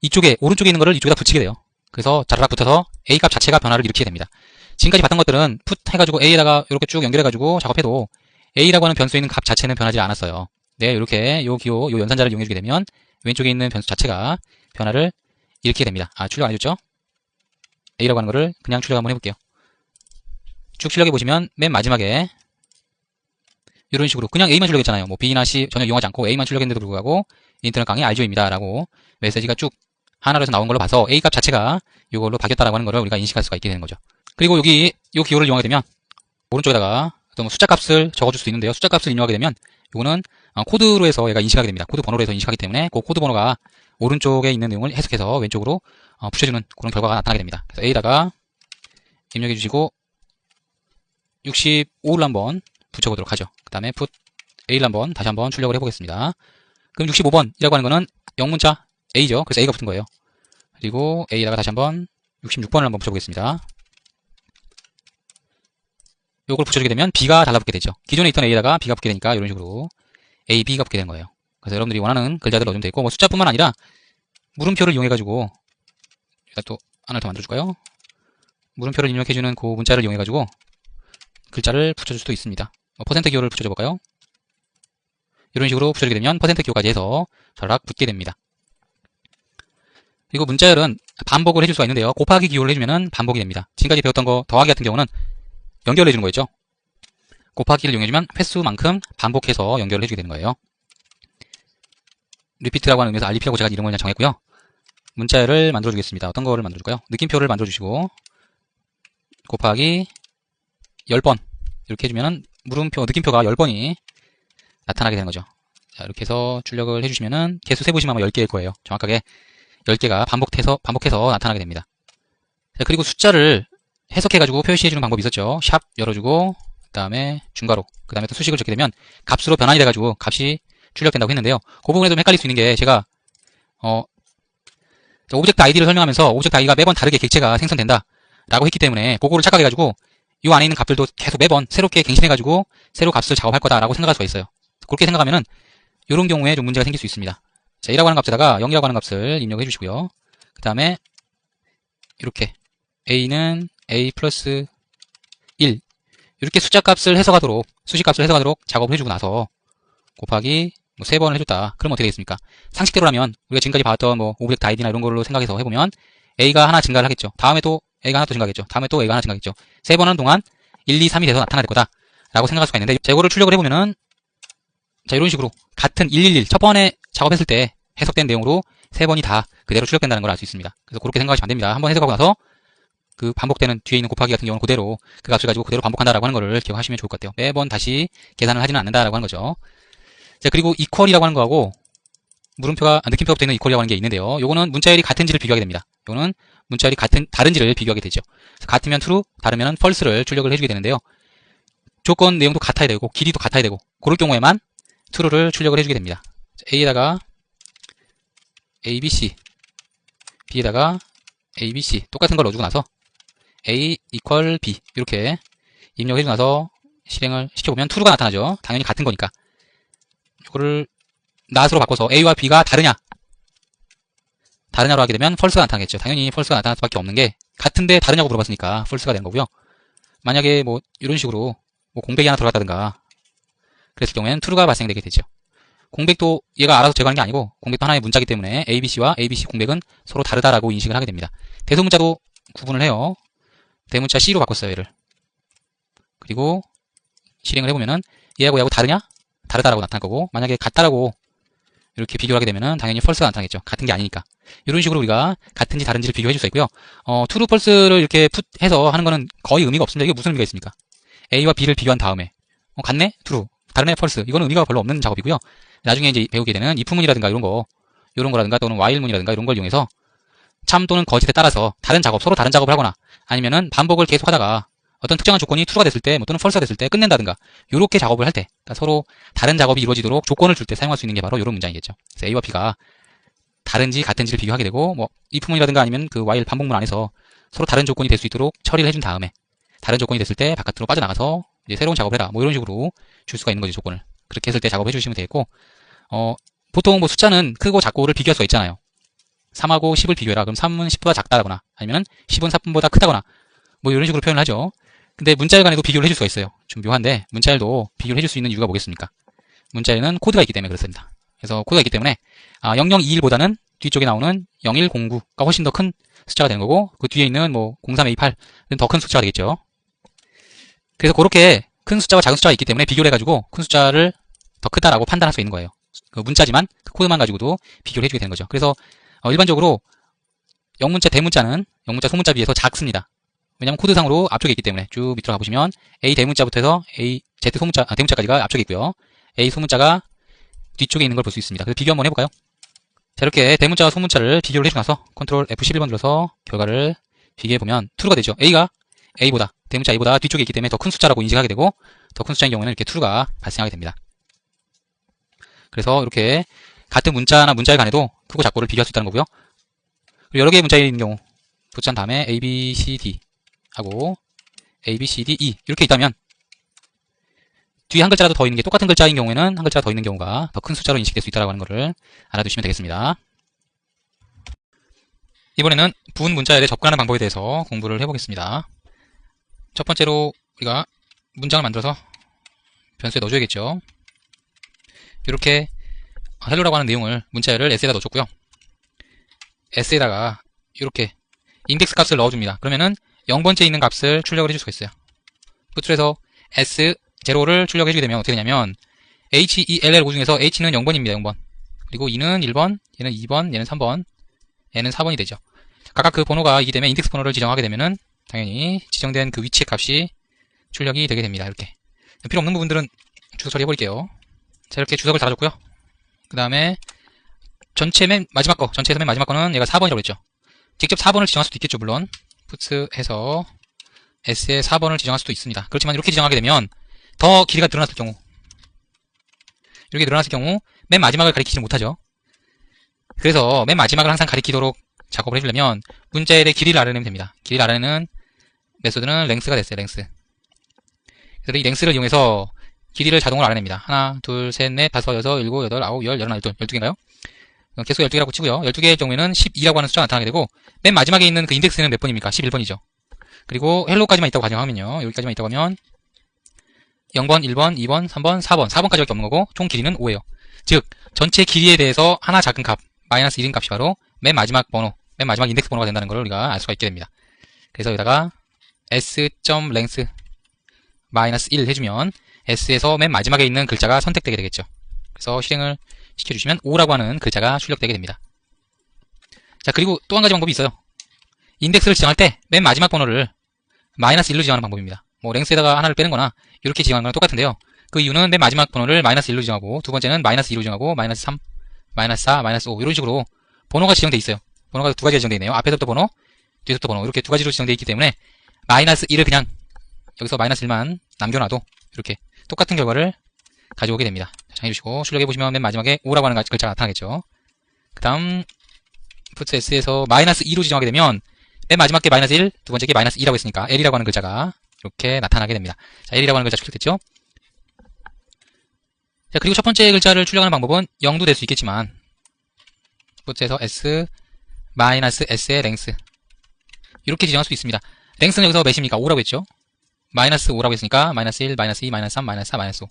이쪽에 오른쪽에 있는 거를 이쪽에다 붙이게 돼요. 그래서 자라락 붙어서 A 값 자체가 변화를 일으키게 됩니다. 지금까지 봤던 것들은 풋 해가지고 A에다가 이렇게 쭉 연결해가지고 작업해도 A라고 하는 변수에 있는 값 자체는 변하지 않았어요. 네, 이렇게 요 기호, 요 연산자를 이용해주게 되면 왼쪽에 있는 변수 자체가 변화를 일으키게 됩니다. 출력 안 해줬죠? A라고 하는 거를 그냥 출력 한번 해볼게요. 쭉 출력해 보시면 맨 마지막에 이런 식으로 그냥 A만 출력했잖아요. B나 C 전혀 이용하지 않고 A만 출력했는데도 불구하고 인터넷 강의 RGO입니다 라고 메시지가 쭉 하나로 해서 나온 걸로 봐서 A 값 자체가 이걸로 바뀌었다라고 하는 거를 우리가 인식할 수가 있게 되는 거죠. 그리고 여기 이 기호를 이용하게 되면 오른쪽에다가 또 숫자 값을 적어줄 수 있는데요. 숫자 값을 입력하게 되면 이거는 코드로 해서 얘가 인식하게 됩니다. 코드 번호로 해서 인식하기 때문에 그 코드 번호가 오른쪽에 있는 내용을 해석해서 왼쪽으로 붙여주는 그런 결과가 나타나게 됩니다. 그래서 A에다가 입력해 주시고 65를 한번 붙여보도록 하죠. 그 다음에 put A를 한번 다시 한번 출력을 해보겠습니다. 그럼 65번이라고 하는 거는 영문자 A죠. 그래서 A가 붙은 거예요. 그리고 A에다가 다시 한번 66번을 한번 붙여보겠습니다. 요걸 붙여주게 되면 B가 달라붙게 되죠. 기존에 있던 A에다가 B가 붙게 되니까 이런 식으로 A, B가 붙게 되는 거예요. 그래서 여러분들이 원하는 글자들을 넣어주면 되고 숫자뿐만 아니라 물음표를 이용해가지고 일단 또 하나를 더 만들어줄까요? 물음표를 입력해주는 그 문자를 이용해가지고 글자를 붙여줄 수도 있습니다. 퍼센트 기호를 붙여줘 볼까요? 이런 식으로 붙여주게 되면 퍼센트 기호까지 해서 벼락 붙게 됩니다. 그리고 문자열은 반복을 해줄 수가 있는데요. 곱하기 기호를 해주면 반복이 됩니다. 지금까지 배웠던 거 더하기 같은 경우는 연결을 해주는 거였죠. 곱하기를 이용해주면 횟수만큼 반복해서 연결을 해주게 되는 거예요. 리피트라고 하는 의미에서 RP라고 제가 이름을 그냥 정했고요. 문자열을 만들어주겠습니다. 어떤 거를 만들어줄까요? 느낌표를 만들어주시고 곱하기 10번 이렇게 해주면은 물음표, 느낌표가 10번이 나타나게 되는 거죠. 자, 이렇게 해서 출력을 해주시면은 개수 세보시면 아마 10개일 거예요. 정확하게 10개가 반복해서 나타나게 됩니다. 자, 그리고 숫자를 해석해가지고 표시해주는 방법이 있었죠. 샵 열어주고 그 다음에 중괄호 그 다음에 또 수식을 적게 되면 값으로 변환이 돼가지고 값이 출력된다고 했는데요. 그 부분에 좀 헷갈릴 수 있는 게 제가 오브젝트 아이디를 설명하면서 오브젝트 아이디가 매번 다르게 객체가 생성된다 라고 했기 때문에 그거를 착각해가지고 이 안에 있는 값들도 계속 매번 새롭게 갱신해가지고 새로 값을 작업할 거다라고 생각할 수가 있어요. 그렇게 생각하면은 이런 경우에 좀 문제가 생길 수 있습니다. 자, 1이라고 하는 값에다가 0이라고 하는 값을 입력해 주시고요. 그 다음에 이렇게 a는 a 플러스 1 이렇게 숫자 값을 해석하도록 수식 값을 해석하도록 작업을 해주고 나서 곱하기 3번을 해줬다. 그럼 어떻게 되겠습니까? 상식대로라면 우리가 지금까지 봤던 오브젝트 아이디나 이런 걸로 생각해서 해보면 a가 하나 증가를 하겠죠. 다음에 또 a가 하나 또 증가하겠죠. 다음에 또 a가 하나 증가하겠죠. 3번 하는 동안 1, 2, 3이 돼서 나타날 거다 라고 생각할 수가 있는데 재고를 출력을 해보면은 자, 이런 식으로 같은 111 첫 번에 작업했을 때 해석된 내용으로 3번이 다 그대로 출력된다는 걸 알 수 있습니다. 그래서 그렇게 생각하시면 안 됩니다. 한번 해석하고 나서 그 반복되는 뒤에 있는 곱하기 같은 경우는 그대로 그 값을 가지고 그대로 반복한다라고 하는 거를 기억하시면 좋을 것 같아요. 매번 다시 계산을 하지는 않는다라고 하는 거죠. 자, 그리고 equal이라고 하는 거하고 물음표가 느낌표가 붙어 있는 equal이라고 하는 게 있는데요. 요거는 문자열이 같은지를 비교하게 됩니다. 요거는 문자열이 다른지를 비교하게 되죠. 같으면 true, 다르면 false를 출력을 해주게 되는데요. 조건 내용도 같아야 되고 길이도 같아야 되고 그럴 경우에만 true를 출력을 해주게 됩니다. a에다가 abc, b에다가 abc 똑같은 걸 넣어주고 나서 a equal b 이렇게 입력해주고 나서 실행을 시켜보면 true가 나타나죠. 당연히 같은 거니까. 이거를 not으로 바꿔서 a와 b가 다르냐로 하게 되면 false가 나타나겠죠. 당연히 false가 나타날 수밖에 없는 게 같은데 다르냐고 물어봤으니까 false가 되는 거고요. 만약에 이런 식으로 공백이 하나 들어갔다든가 그랬을 경우에는 true가 발생되게 되죠. 공백도 얘가 알아서 제거하는 게 아니고 공백도 하나의 문자이기 때문에 ABC와 ABC 공백은 서로 다르다라고 인식을 하게 됩니다. 대소문자도 구분을 해요. 대문자 C로 바꿨어요, 얘를. 그리고 실행을 해보면은 얘하고 다르냐? 다르다라고 나타날 거고 만약에 같다라고 이렇게 비교를 하게 되면은 당연히 false가 나타나겠죠. 같은 게 아니니까. 이런 식으로 우리가 같은지 다른지를 비교해 줄 수 있고요. true, false를 이렇게 해서 하는 거는 거의 의미가 없습니다. 이게 무슨 의미가 있습니까? A와 B를 비교한 다음에 같네? true. 다르네? false. 이거는 의미가 별로 없는 작업이고요. 나중에 이제 배우게 되는 if문이라든가 이런 거라든가 또는 while문이라든가 이런 걸 이용해서 참 또는 거짓에 따라서 서로 다른 작업을 하거나 아니면은 반복을 계속 하다가 어떤 특정한 조건이 true가 됐을 때 또는 false가 됐을 때 끝낸다든가 이렇게 작업을 할 때 그러니까 서로 다른 작업이 이루어지도록 조건을 줄 때 사용할 수 있는 게 바로 이런 문장이겠죠. 그래서 A와 B가 다른지 같은지를 비교하게 되고 if문이라든가 아니면 그 while 반복문 안에서 서로 다른 조건이 될 수 있도록 처리를 해준 다음에 다른 조건이 됐을 때 바깥으로 빠져나가서 이제 새로운 작업을 해라 이런 식으로 줄 수가 있는 거죠. 조건을 그렇게 했을 때 작업해 주시면 되겠고 보통 숫자는 크고 작고를 비교할 수가 있잖아요. 3하고 10을 비교해라. 그럼 3은 10보다 작다거나 아니면 10은 4분보다 크다거나 이런 식으로 표현을 하죠. 근데 문자열 간에도 비교를 해줄 수가 있어요. 좀 묘한데 문자열도 비교를 해줄 수 있는 이유가 뭐겠습니까? 문자열은 코드가 있기 때문에 그렇습니다. 그래서 코드가 있기 때문에 0021보다는 뒤쪽에 나오는 0109가 훨씬 더 큰 숫자가 되는 거고 그 뒤에 있는 03A8은 더 큰 숫자가 되겠죠. 그래서 그렇게 큰 숫자와 작은 숫자가 있기 때문에 비교를 해가지고 큰 숫자를 더 크다라고 판단할 수 있는 거예요. 그 문자지만 그 코드만 가지고도 비교를 해주게 되는 거죠. 그래서 일반적으로 영문자, 대문자는 영문자, 소문자 비해서 작습니다. 왜냐면 코드상으로 앞쪽에 있기 때문에 쭉 밑으로 가보시면 A 대문자부터 해서 A, Z 소문자, 대문자까지가 앞쪽에 있고요. A 소문자가 뒤쪽에 있는 걸 볼 수 있습니다. 그래서 비교 한번 해볼까요? 자, 이렇게 대문자와 소문자를 비교를 해주고 나서 컨트롤 F11번 눌러서 결과를 비교해보면 true가 되죠. A가 A보다, 대문자 A보다 뒤쪽에 있기 때문에 더 큰 숫자라고 인식하게 되고 더 큰 숫자인 경우에는 이렇게 true가 발생하게 됩니다. 그래서 이렇게 같은 문자나 문자에 간에도 크고 작고를 비교할 수 있다는 거고요. 그리고 여러 개의 문자에 있는 경우 붙인 다음에 A, B, C, D 하고 A, B, C, D, E 이렇게 있다면 뒤에 한 글자라도 더 있는 게 똑같은 글자인 경우에는 한 글자 더 있는 경우가 더 큰 숫자로 인식될 수 있다는 것을 알아두시면 되겠습니다. 이번에는 부분 문자열에 접근하는 방법에 대해서 공부를 해보겠습니다. 첫 번째로 우리가 문장을 만들어서 변수에 넣어줘야겠죠. 이렇게 헬로라고 하는 내용을 문자열을 s에다 넣어줬고요. s에다가 이렇게 인덱스 값을 넣어줍니다. 그러면은 0번째에 있는 값을 출력을 해줄 수가 있어요. 끝으로 해서 S0를 출력해주게 되면 어떻게 되냐면 HELL5 중에서 H는 0번입니다. 0번. 그리고 2는 1번, 얘는 2번, 얘는 3번, 얘는 4번이 되죠. 각각 그 번호가 이기 때문에 인덱스 번호를 지정하게 되면은 당연히 지정된 그 위치의 값이 출력이 되게 됩니다. 이렇게. 필요 없는 부분들은 주석 처리해버릴게요. 자, 이렇게 주석을 달아줬고요. 그 다음에 전체에서 맨 마지막 거는 얘가 4번이라고 했죠. 직접 4번을 지정할 수도 있겠죠, 물론. puts해서 s에 4번을 지정할 수도 있습니다. 그렇지만 이렇게 지정하게 되면 더 길이가 늘어났을 경우, 이렇게 늘어났을 경우 맨 마지막을 가리키지 못하죠. 그래서 맨 마지막을 항상 가리키도록 작업을 해주려면 문자열의 길이를 알아내면 됩니다. 길이를 알아내는 메소드는 length가 됐어요. length. 그래서 이 length를 이용해서 길이를 자동으로 알아냅니다. 하나, 둘, 셋, 넷, 다섯, 여섯, 일곱, 여덟, 아홉, 열, 열하나, 열둘, 12개인가요? 개수 12개라고 치고요. 12개의 경우에는 12라고 하는 숫자가 나타나게 되고 맨 마지막에 있는 그 인덱스는 몇 번입니까? 11번이죠. 그리고 헬로까지만 있다고 가정하면요. 여기까지만 있다고 하면 0번, 1번, 2번, 3번, 4번, 4번까지밖에 없는 거고 총 길이는 5예요. 즉 전체 길이에 대해서 하나 작은 값, 마이너스 1인 값이 바로 맨 마지막 번호, 맨 마지막 인덱스 번호가 된다는 걸 우리가 알 수가 있게 됩니다. 그래서 여기다가 s.length 마이너스 1 해주면 s에서 맨 마지막에 있는 글자가 선택되게 되겠죠. 그래서 실행을 시켜주시면 5라고 하는 글자가 출력되게 됩니다. 자, 그리고 또 한 가지 방법이 있어요. 인덱스를 지정할 때 맨 마지막 번호를 마이너스 1로 지정하는 방법입니다. 뭐 랭스에다가 하나를 빼는 거나 이렇게 지정하는 거랑 똑같은데요. 그 이유는 맨 마지막 번호를 마이너스 1로 지정하고 두 번째는 마이너스 2로 지정하고 마이너스 3, 마이너스 4, 마이너스 5 이런 식으로 번호가 지정돼 있어요. 번호가 두 가지가 지정돼 있네요. 앞에서부터 번호, 뒤에서부터 번호 이렇게 두 가지로 지정돼 있기 때문에 마이너스 1을 그냥 여기서 마이너스 1만 남겨놔도 이렇게 똑같은 결과를 가져오게 됩니다. 정해주시고 출력해보시면 맨 마지막에 5라고 하는 글자가 나타나겠죠. 그 다음 puts s에서 마이너스 2로 지정하게 되면 맨 마지막 게 마이너스 1, 두 번째 게 마이너스 2라고 했으니까 l이라고 하는 글자가 이렇게 나타나게 됩니다. 자, l이라고 하는 글자 출력됐죠. 자, 그리고 첫 번째 글자를 출력하는 방법은 0도 될 수 있겠지만 puts에서 s 마이너스 s의 length 이렇게 지정할 수 있습니다. length는 여기서 몇입니까? 5라고 했죠. 마이너스 5라고 했으니까 마이너스 1, 마이너스 2, 마이너스 3, 마이너스 4, 마이너스 5.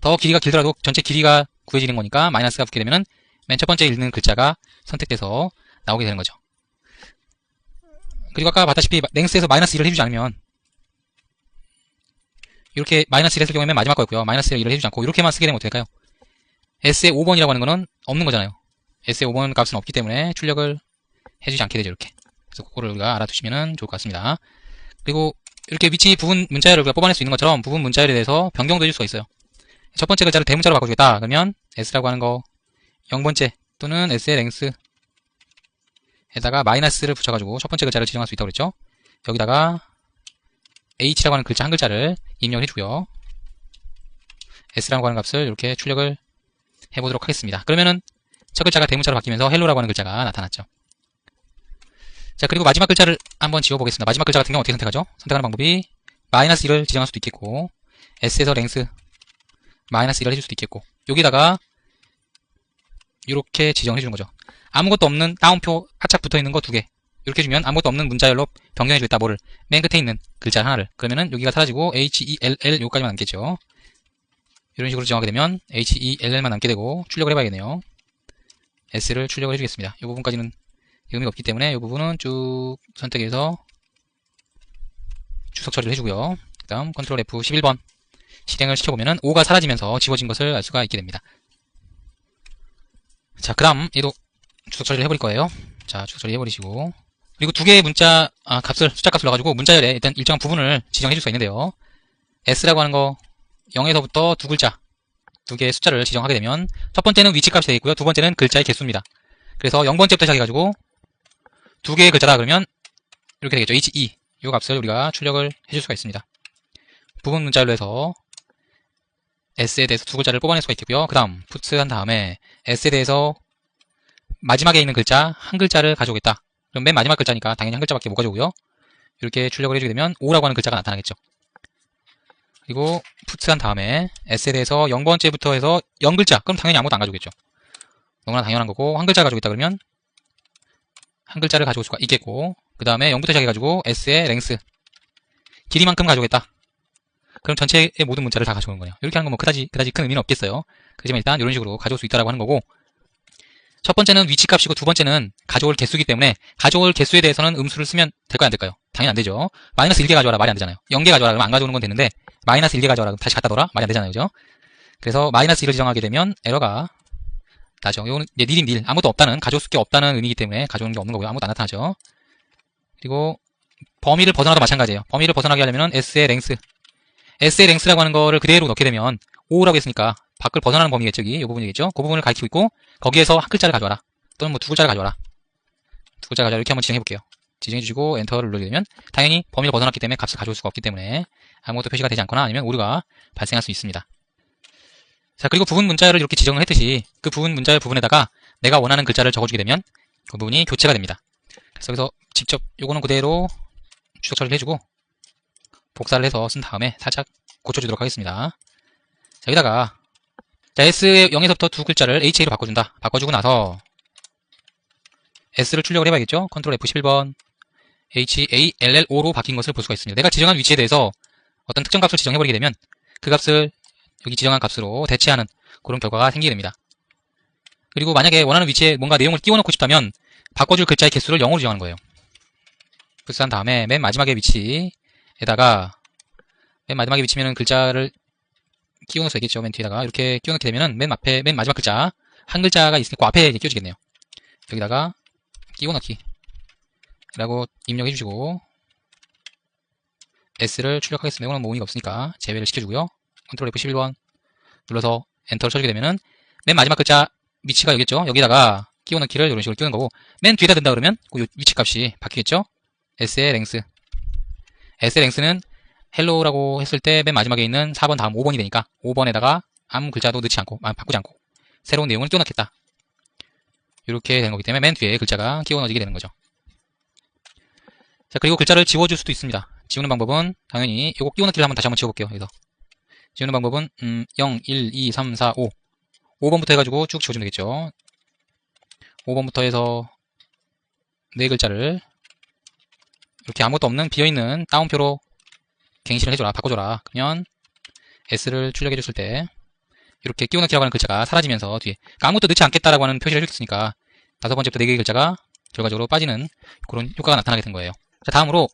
더 길이가 길더라도 전체 길이가 구해지는 거니까 마이너스가 붙게 되면 맨 첫 번째 읽는 글자가 선택돼서 나오게 되는 거죠. 그리고 아까 봤다시피 랭스에서 마이너스 1을 해주지 않으면 이렇게 마이너스 1 했을 경우에 맨 마지막 거였고요. 마이너스 1을 해주지 않고 이렇게만 쓰게 되면 어떻게 될까요? S의 5번이라고 하는 거는 없는 거잖아요. S의 5번 값은 없기 때문에 출력을 해주지 않게 되죠. 이렇게. 그래서 그거를 우리가 알아두시면 좋을 것 같습니다. 그리고 이렇게 위치 부분 문자열을 우리가 뽑아낼 수 있는 것처럼 부분 문자열에 대해서 변경도 해줄 수가 있어요. 첫 번째 글자를 대문자로 바꿔주겠다. 그러면 S라고 하는 거 0번째 또는 S의 랭스에다가 마이너스를 붙여가지고 첫 번째 글자를 지정할 수 있다고 그랬죠. 여기다가 H라고 하는 글자 한 글자를 입력을 해주고요. S라고 하는 값을 이렇게 출력을 해보도록 하겠습니다. 그러면은 첫 글자가 대문자로 바뀌면서 헬로라고 하는 글자가 나타났죠. 자, 그리고 마지막 글자를 한번 지워보겠습니다. 마지막 글자 같은 경우 어떻게 선택하죠? 선택하는 방법이 마이너스 1을 지정할 수도 있겠고 S에서 랭스 마이너스 1을 해줄 수도 있겠고 여기다가 이렇게 지정을 해주는 거죠. 아무것도 없는 따옴표 하착 붙어있는 거 두 개 이렇게 주면 아무것도 없는 문자열로 변경해주겠다. 뭐를? 맨 끝에 있는 글자 하나를. 그러면은 여기가 사라지고 HELL 요까지만 남겠죠. 이런 식으로 지정하게 되면 HELL만 남게 되고 출력을 해봐야겠네요. S를 출력을 해주겠습니다. 이 부분까지는 의미가 없기 때문에 이 부분은 쭉 선택해서 주석 처리를 해주고요. 그 다음 컨트롤 F 11번 실행을 시켜보면은 5가 사라지면서 지워진 것을 알 수가 있게 됩니다. 자, 그 다음 얘도 주석 처리를 해버릴 거예요. 자, 주석 처리 해버리시고 그리고 두 개의 문자 숫자 값을 넣어가지고 문자열에 일단 일정한 부분을 지정해줄 수가 있는데요. S라고 하는 거 0에서부터 두 글자 두 개의 숫자를 지정하게 되면 첫 번째는 위치 값이 되겠고요. 두 번째는 글자의 개수입니다. 그래서 0번째부터 시작해가지고 두 개의 글자다 그러면 이렇게 되겠죠. HE 이 값을 우리가 출력을 해줄 수가 있습니다. 부분 문자열로 해서 S에 대해서 두 글자를 뽑아낼 수가 있겠고요. 그 다음 puts 한 다음에 S에 대해서 마지막에 있는 글자 한 글자를 가져오겠다. 그럼 맨 마지막 글자니까 당연히 한 글자밖에 못 가져오고요. 이렇게 출력을 해주게 되면 5라고 하는 글자가 나타나겠죠. 그리고 puts 한 다음에 S에 대해서 0번째부터 해서 0글자 그럼 당연히 아무것도 안 가져오겠죠. 너무나 당연한 거고 한 글자 가져오겠다 그러면 한 글자를 가져올 수가 있겠고, 그 다음에 0부터 시작해가지고 s의 랭스 길이만큼 가져오겠다. 그럼 전체의 모든 문자를 다 가져오는 거예요. 이렇게 하는 건 뭐 그다지 큰 의미는 없겠어요. 그렇지만 일단 이런 식으로 가져올 수 있다라고 하는 거고, 첫 번째는 위치 값이고 두 번째는 가져올 개수이기 때문에 가져올 개수에 대해서는 음수를 쓰면 될까요, 안 될까요? 당연히 안 되죠. 마이너스 1개 가져와라 말이 안 되잖아요. 0개 가져와라 그러면 안 가져오는 건 되는데, 마이너스 1개 가져와라 그럼 다시 갖다 넣어라 말이 안 되잖아요, 그죠? 그래서 마이너스 1을 지정하게 되면 에러가 나죠. 이거는 닐인 닐, 아무것도 없다는, 가져올 수 게 없다는 의미이기 때문에 가져오는 게 없는 거고요. 아무것도 안 나타나죠. 그리고 범위를 벗어나도 마찬가지예요. 범위를 벗어나게 하려면 s의 랭스, s의 랭스라고 하는 거를 그대로 넣게 되면 5라고 했으니까 밖을 벗어나는 범위겠죠. 이 부분이겠죠. 그 부분을 가리키고 있고, 거기에서 한 글자를 가져와라 또는 뭐 두 글자를 가져와라, 두 글자를 가져와라, 이렇게 한번 지정해 볼게요. 지정해 주시고 엔터를 누르게 되면 당연히 범위를 벗어났기 때문에 값을 가져올 수가 없기 때문에 아무것도 표시가 되지 않거나 아니면 오류가 발생할 수 있습니다. 자, 그리고 부분 문자를 이렇게 지정을 했듯이 그 부분 문자의 부분에다가 내가 원하는 글자를 적어주게 되면 그 부분이 교체가 됩니다. 그래서 여기서 직접 요거는 그대로 추적 처리를 해주고 복사를 해서 쓴 다음에 살짝 고쳐주도록 하겠습니다. 자, 여기다가 자, S의 0에서부터 두 글자를 HA로 바꿔준다. 바꿔주고 나서 S를 출력을 해봐야겠죠? 컨트롤 F11번 HALLO로 바뀐 것을 볼 수가 있습니다. 내가 지정한 위치에 대해서 어떤 특정 값을 지정해버리게 되면 그 값을 여기 지정한 값으로 대체하는 그런 결과가 생기게 됩니다. 그리고 만약에 원하는 위치에 뭔가 내용을 띄워놓고 싶다면 바꿔줄 글자의 개수를 0으로 지정하는 거예요. 플스한 다음에 맨 마지막에 위치에다가 맨 마지막에 위치면은 글자를 끼워놓을 수 있겠죠. 맨 뒤에다가 이렇게 끼워놓게 되면은 맨 마지막 글자 한 글자가 있으니까 그 앞에 끼워지겠네요. 여기다가 끼워넣기 라고 입력해 주시고 S를 출력하겠습니다. 이거는 뭐 의미가 없으니까 제외를 시켜주고요. 컨트롤 F11번 눌러서 엔터를 쳐주게 되면은 맨 마지막 글자 위치가 여기겠죠. 여기다가 끼워넣기를 이런 식으로 끼우는 거고, 맨 뒤에다 든다 그러면 그 위치 값이 바뀌겠죠. S의 랭스, S의 랭스는 헬로우라고 했을 때 맨 마지막에 있는 4번 다음 5번이 되니까 5번에다가 아무 글자도 넣지 않고 바꾸지 않고 새로운 내용을 끼워넣겠다. 이렇게 되는 거기 때문에 맨 뒤에 글자가 끼워넣어지게 되는 거죠. 자, 그리고 글자를 지워줄 수도 있습니다. 지우는 방법은 당연히 요거 끼워넣기를 다시 한번 지워볼게요. 여기서 지우는 방법은 0, 1, 2, 3, 4, 5 5번부터 해가지고 쭉 지워주면 되겠죠. 5번부터 해서 네 글자를 이렇게 아무것도 없는 비어있는 따옴표로 갱신을 해줘라, 바꿔줘라. 그러면 S를 출력해줬을 때 이렇게 끼워넣기라고 하는 글자가 사라지면서 뒤에 그러니까 아무것도 넣지 않겠다라고 하는 표시를 해줬으니까 5번째부터 4개의 글자가 결과적으로 빠지는 그런 효과가 나타나게 된 거예요. 자, 다음으로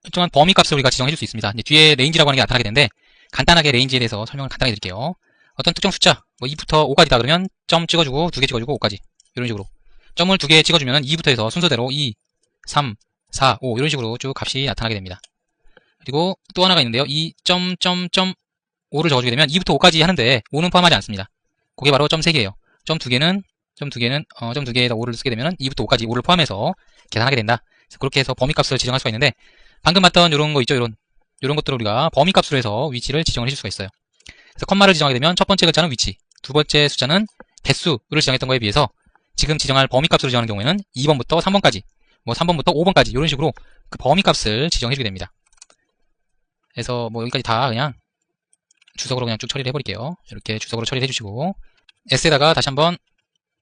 일정한 범위 값을 우리가 지정해줄 수 있습니다. 이제 뒤에 레인지라고 하는 게 나타나게 되는데 간단하게 레인지에 대해서 설명을 간단하게 드릴게요. 어떤 특정 숫자, 뭐 2부터 5까지다 그러면 점 찍어주고 2개 찍어주고 5까지 이런 식으로 점을 2개 찍어주면 2부터 해서 순서대로 2, 3, 4, 5 이런 식으로 쭉 값이 나타나게 됩니다. 그리고 또 하나가 있는데요. 이 점 5를 적어주게 되면 2부터 5까지 하는데 5는 포함하지 않습니다. 그게 바로 점 3개예요. 점 2개는 점 2개에다 5를 쓰게 되면 2부터 5까지 5를 포함해서 계산하게 된다. 그래서 그렇게 해서 범위값을 지정할 수가 있는데 방금 봤던 이런 거 있죠. 이런 것들을 우리가 범위값으로 해서 위치를 지정을 해줄 수가 있어요. 그래서 컴마를 지정하게 되면 첫 번째 글자는 위치, 두 번째 숫자는 개수를 지정했던 거에 비해서 지금 지정할 범위값으로 지정하는 경우에는 2번부터 3번까지, 뭐 3번부터 5번까지 이런 식으로 그 범위값을 지정해주게 됩니다. 그래서 뭐 여기까지 다 그냥 주석으로 그냥 쭉 처리를 해버릴게요. 이렇게 주석으로 처리를 해주시고 S에다가 다시 한번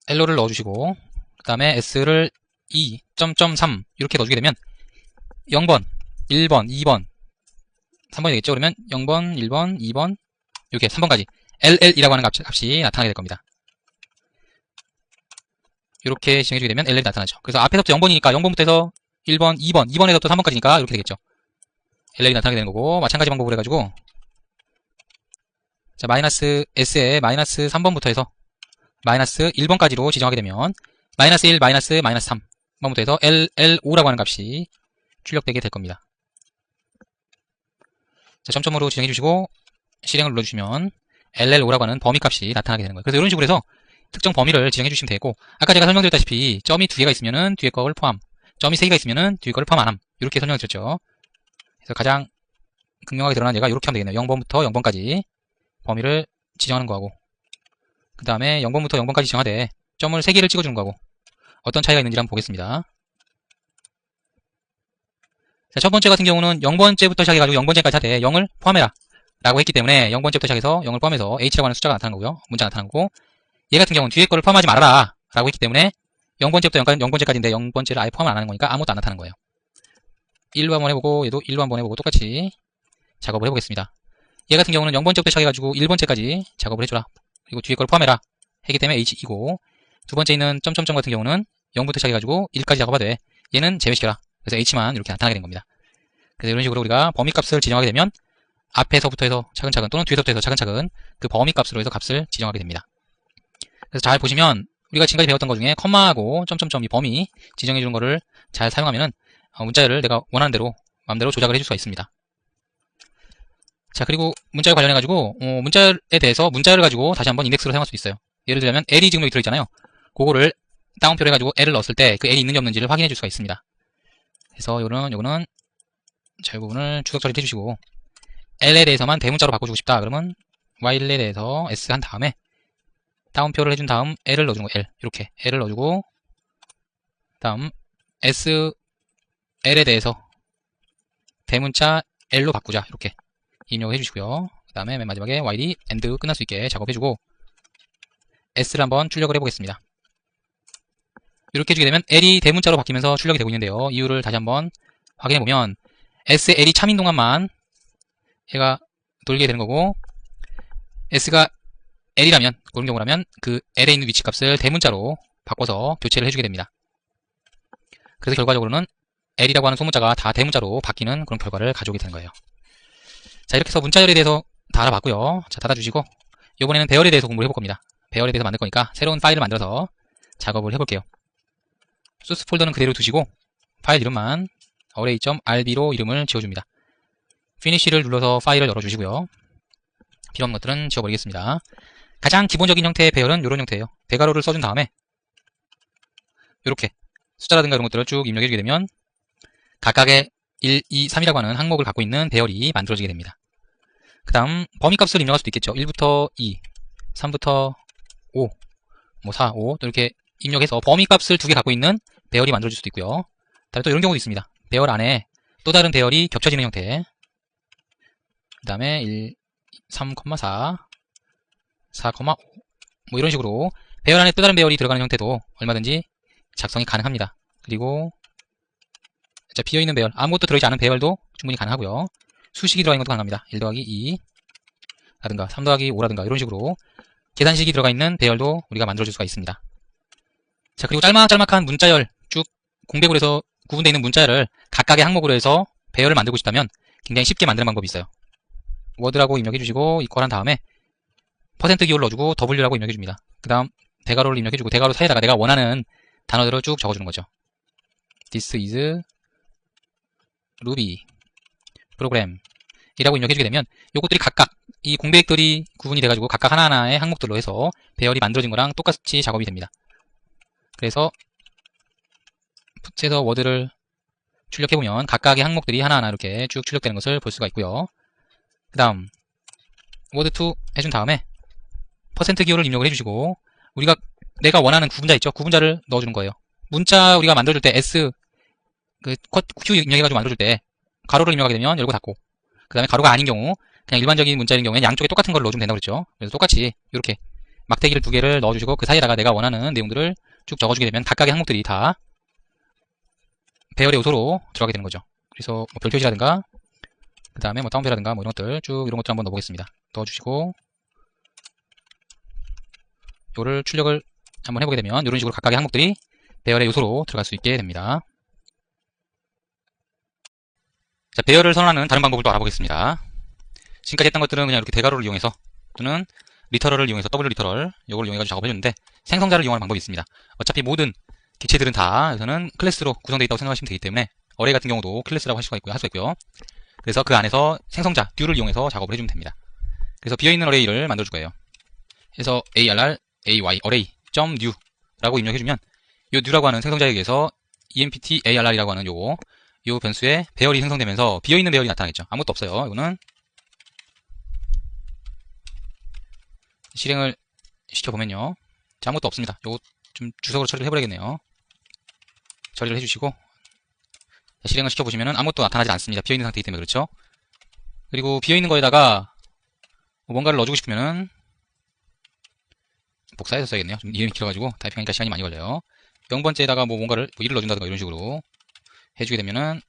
L로를 넣어주시고 그 다음에 S를 2.3 이렇게 넣어주게 되면 0번, 1번, 2번, 3번이 되겠죠. 그러면 0번, 1번, 2번 이렇게 3번까지 LL이라고 하는 값이 나타나게 될 겁니다. 이렇게 지정해주게 되면 LL이 나타나죠. 그래서 앞에서부터 0번이니까 0번부터 해서 1번, 2번, 2번에서 또 3번까지니까 이렇게 되겠죠. LL이 나타나게 되는 거고 마찬가지 방법으로 해가지고 자, 마이너스 S에 마이너스 3번부터 해서 마이너스 1번까지로 지정하게 되면 마이너스 1, 마이너스 3번부터 해서 LL5라고 하는 값이 출력되게 될 겁니다. 자, 점점으로 지정해 주시고 실행을 눌러주시면 LL5라고 하는 범위값이 나타나게 되는 거예요. 그래서 이런 식으로 해서 특정 범위를 지정해 주시면 되고 아까 제가 설명드렸다시피 점이 2개가 있으면은 뒤에 거를 포함, 점이 3개가 있으면은 뒤에 거를 포함 안 함. 이렇게 설명을 드렸죠. 그래서 가장 극명하게 드러난 예가 이렇게 하면 되겠네요. 0번부터 0번까지 범위를 지정하는 거하고 그 다음에 0번부터 0번까지 지정하되 점을 3개를 찍어주는 거하고 어떤 차이가 있는지 한번 보겠습니다. 자, 첫 번째 같은 경우는 0번째부터 시작해가지고 0번째까지 하되 0을 포함해라 라고 했기 때문에 0번째부터 시작해서 0을 포함해서 H라고 하는 숫자가 나타나는 거고요. 문자가 나타나는 거고 얘 같은 경우는 뒤에 거를 포함하지 말아라 라고 했기 때문에 0번째부터 0번째까지인데 0번째를 아예 포함을 안 하는 거니까 아무것도 안 나타나는 거예요. 1로 한번 해보고 얘도 1로 한번 해보고 똑같이 작업을 해보겠습니다. 얘 같은 경우는 0번째부터 시작해가지고 1번째까지 작업을 해줘라. 그리고 뒤에 걸 포함해라. 했기 때문에 H2고 두 번째 있는 점점점 같은 경우는 0부터 시작해가지고 1까지 작업하되 돼. 얘는 제외시켜라. 그래서 H만 이렇게 나타나게 된 겁니다. 그래서 이런 식으로 우리가 범위값을 지정하게 되면 앞에서부터 해서 차근차근 또는 뒤에서부터 해서 차근차근 그 범위값으로 해서 값을 지정하게 됩니다. 그래서 잘 보시면 우리가 지금까지 배웠던 것 중에 컴마하고 점점점 이 범위 지정해주는 거를 잘 사용하면은 문자열을 내가 원하는 대로 마음대로 조작을 해줄 수가 있습니다. 자, 그리고 문자열 관련해가지고 문자열에 대해서 문자열을 가지고 다시 한번 인덱스로 사용할 수 있어요. 예를 들자면 L이 지금 여기 들어있잖아요. 그거를 다운표를 해가지고 L을 넣었을 때 그 L이 있는지 없는지를 확인해 줄 수가 있습니다. 그래서 요거는 자, 이 부분을 주석 처리를 해주시고 L에 대해서만 대문자로 바꿔주고 싶다. 그러면 Y에 대해서 S 한 다음에 다운표를 해준 다음 L을 넣어주는 거예요. L 이렇게 L을 넣어주고 다음 S L에 대해서 대문자 L로 바꾸자. 이렇게 입력을 해주시고요. 그 다음에 맨 마지막에 YD AND 끝날 수 있게 작업해주고 S를 한번 출력을 해보겠습니다. 이렇게 해주게 되면 L이 대문자로 바뀌면서 출력이 되고 있는데요. 이유를 다시 한번 확인해보면 S의 L이 참인 동안만 얘가 돌게 되는 거고 S가 L이라면 그런 경우라면 그 L에 있는 위치값을 대문자로 바꿔서 교체를 해주게 됩니다. 그래서 결과적으로는 L이라고 하는 소문자가 다 대문자로 바뀌는 그런 결과를 가져오게 되는 거예요. 자, 이렇게 해서 문자열에 대해서 다 알아봤고요. 자, 닫아주시고 이번에는 배열에 대해서 공부를 해볼 겁니다. 배열에 대해서 만들 거니까 새로운 파일을 만들어서 작업을 해볼게요. 소스 폴더는 그대로 두시고 파일 이름만 array.rb로 이름을 지어줍니다. 피니쉬를 눌러서 파일을 열어주시고요. 필요 없는 것들은 지워버리겠습니다. 가장 기본적인 형태의 배열은 이런 형태예요. 대괄호를 써준 다음에 이렇게 숫자라든가 이런 것들을 쭉 입력해주게 되면 각각의 1, 2, 3이라고 하는 항목을 갖고 있는 배열이 만들어지게 됩니다. 그 다음 범위값을 입력할 수도 있겠죠. 1부터 2, 3부터 5, 4, 5 또 이렇게 입력해서 범위값을 두 개 갖고 있는 배열이 만들어질 수도 있고요. 다음에 또 이런 경우도 있습니다. 배열 안에 또 다른 배열이 겹쳐지는 형태. 그 다음에 1, 3,4, 4,5 뭐 이런 식으로 배열 안에 또 다른 배열이 들어가는 형태도 얼마든지 작성이 가능합니다. 그리고 자, 비어있는 배열, 아무것도 들어있지 않은 배열도 충분히 가능하고요. 수식이 들어가 있는 것도 가능합니다. 1 더하기 2 라든가 3 더하기 5 라든가 이런 식으로 계산식이 들어가 있는 배열도 우리가 만들어줄 수가 있습니다. 자, 그리고 짤막짤막한 문자열, 쭉 공백으로 해서 구분되어 있는 문자열을 각각의 항목으로 해서 배열을 만들고 싶다면 굉장히 쉽게 만드는 방법이 있어요. 워드라고 입력해주시고 이퀄 한 다음에 %기호를 넣어주고 W라고 입력해줍니다. 그 다음 대괄호를 입력해주고 대괄호 사이에다가 내가 원하는 단어들을 쭉 적어주는 거죠. This is Ruby 프로그램 이라고 입력해주게 되면 요것들이 각각 이 공백들이 구분이 돼가지고 각각 하나하나의 항목들로 해서 배열이 만들어진 거랑 똑같이 작업이 됩니다. 그래서 풋에서 워드를 출력해보면 각각의 항목들이 하나하나 이렇게 쭉 출력되는 것을 볼 수가 있고요. 그 다음 워드2 해준 다음에 %기호를 입력을 해주시고 내가 원하는 구분자 있죠? 구분자를 넣어주는 거예요. 문자 우리가 만들어줄 때 S Q 입력해가지고 만들어줄 때 가로를 입력하게 되면 열고 닫고 그 다음에 가로가 아닌 경우 그냥 일반적인 문자인 경우에는 양쪽에 똑같은 걸 넣어주면 된다고 그랬죠. 그래서 똑같이 이렇게 막대기를 두 개를 넣어주시고 그 사이에다가 내가 원하는 내용들을 쭉 적어주게 되면 각각의 항목들이 다 배열의 요소로 들어가게 되는 거죠. 그래서 뭐 별표시라든가 그 다음에 뭐 다운표라든가 뭐 이런 것들 쭉 이런 것들 한번 넣어보겠습니다. 넣어주시고 요를 출력을 한번 해보게 되면 이런 식으로 각각의 항목들이 배열의 요소로 들어갈 수 있게 됩니다. 자, 배열을 선언하는 다른 방법을 또 알아보겠습니다. 지금까지 했던 것들은 그냥 이렇게 대괄호를 이용해서 또는 리터럴을 이용해서 W 리터럴 요걸 이용해서 작업해줬는데 생성자를 이용하는 방법이 있습니다. 어차피 모든 객체들은 다 여기서는 클래스로 구성되어 있다고 생각하시면 되기 때문에 어레이 같은 경우도 클래스라고 할 수가 있고요. 그래서 그 안에서 생성자 듀를 이용해서 작업을 해주면 됩니다. 그래서 비어있는 어레이를 만들어줄 거예요. 그래서 arr ay array.new 라고 입력해주면 요 new라고 하는 생성자에 의해서 empt arr이라고 하는 요 변수에 배열이 생성되면서 비어있는 배열이 나타나겠죠. 아무것도 없어요. 이거는 실행을 시켜보면요. 자, 아무것도 없습니다. 요거 좀 주석으로 처리를 해버리겠네요. 처리를 해주시고 실행을 시켜보시면은 아무것도 나타나지 않습니다. 비어있는 상태이기 때문에 그렇죠. 그리고 비어있는 거에다가 뭔가를 넣어주고 싶으면은 복사해서 써야겠네요. 좀 이름이 길어가지고 타이핑하니까 시간이 많이 걸려요. 0번째에다가 뭐 뭔가를 뭐 1을 넣어준다든가 이런 식으로 해주게 되면은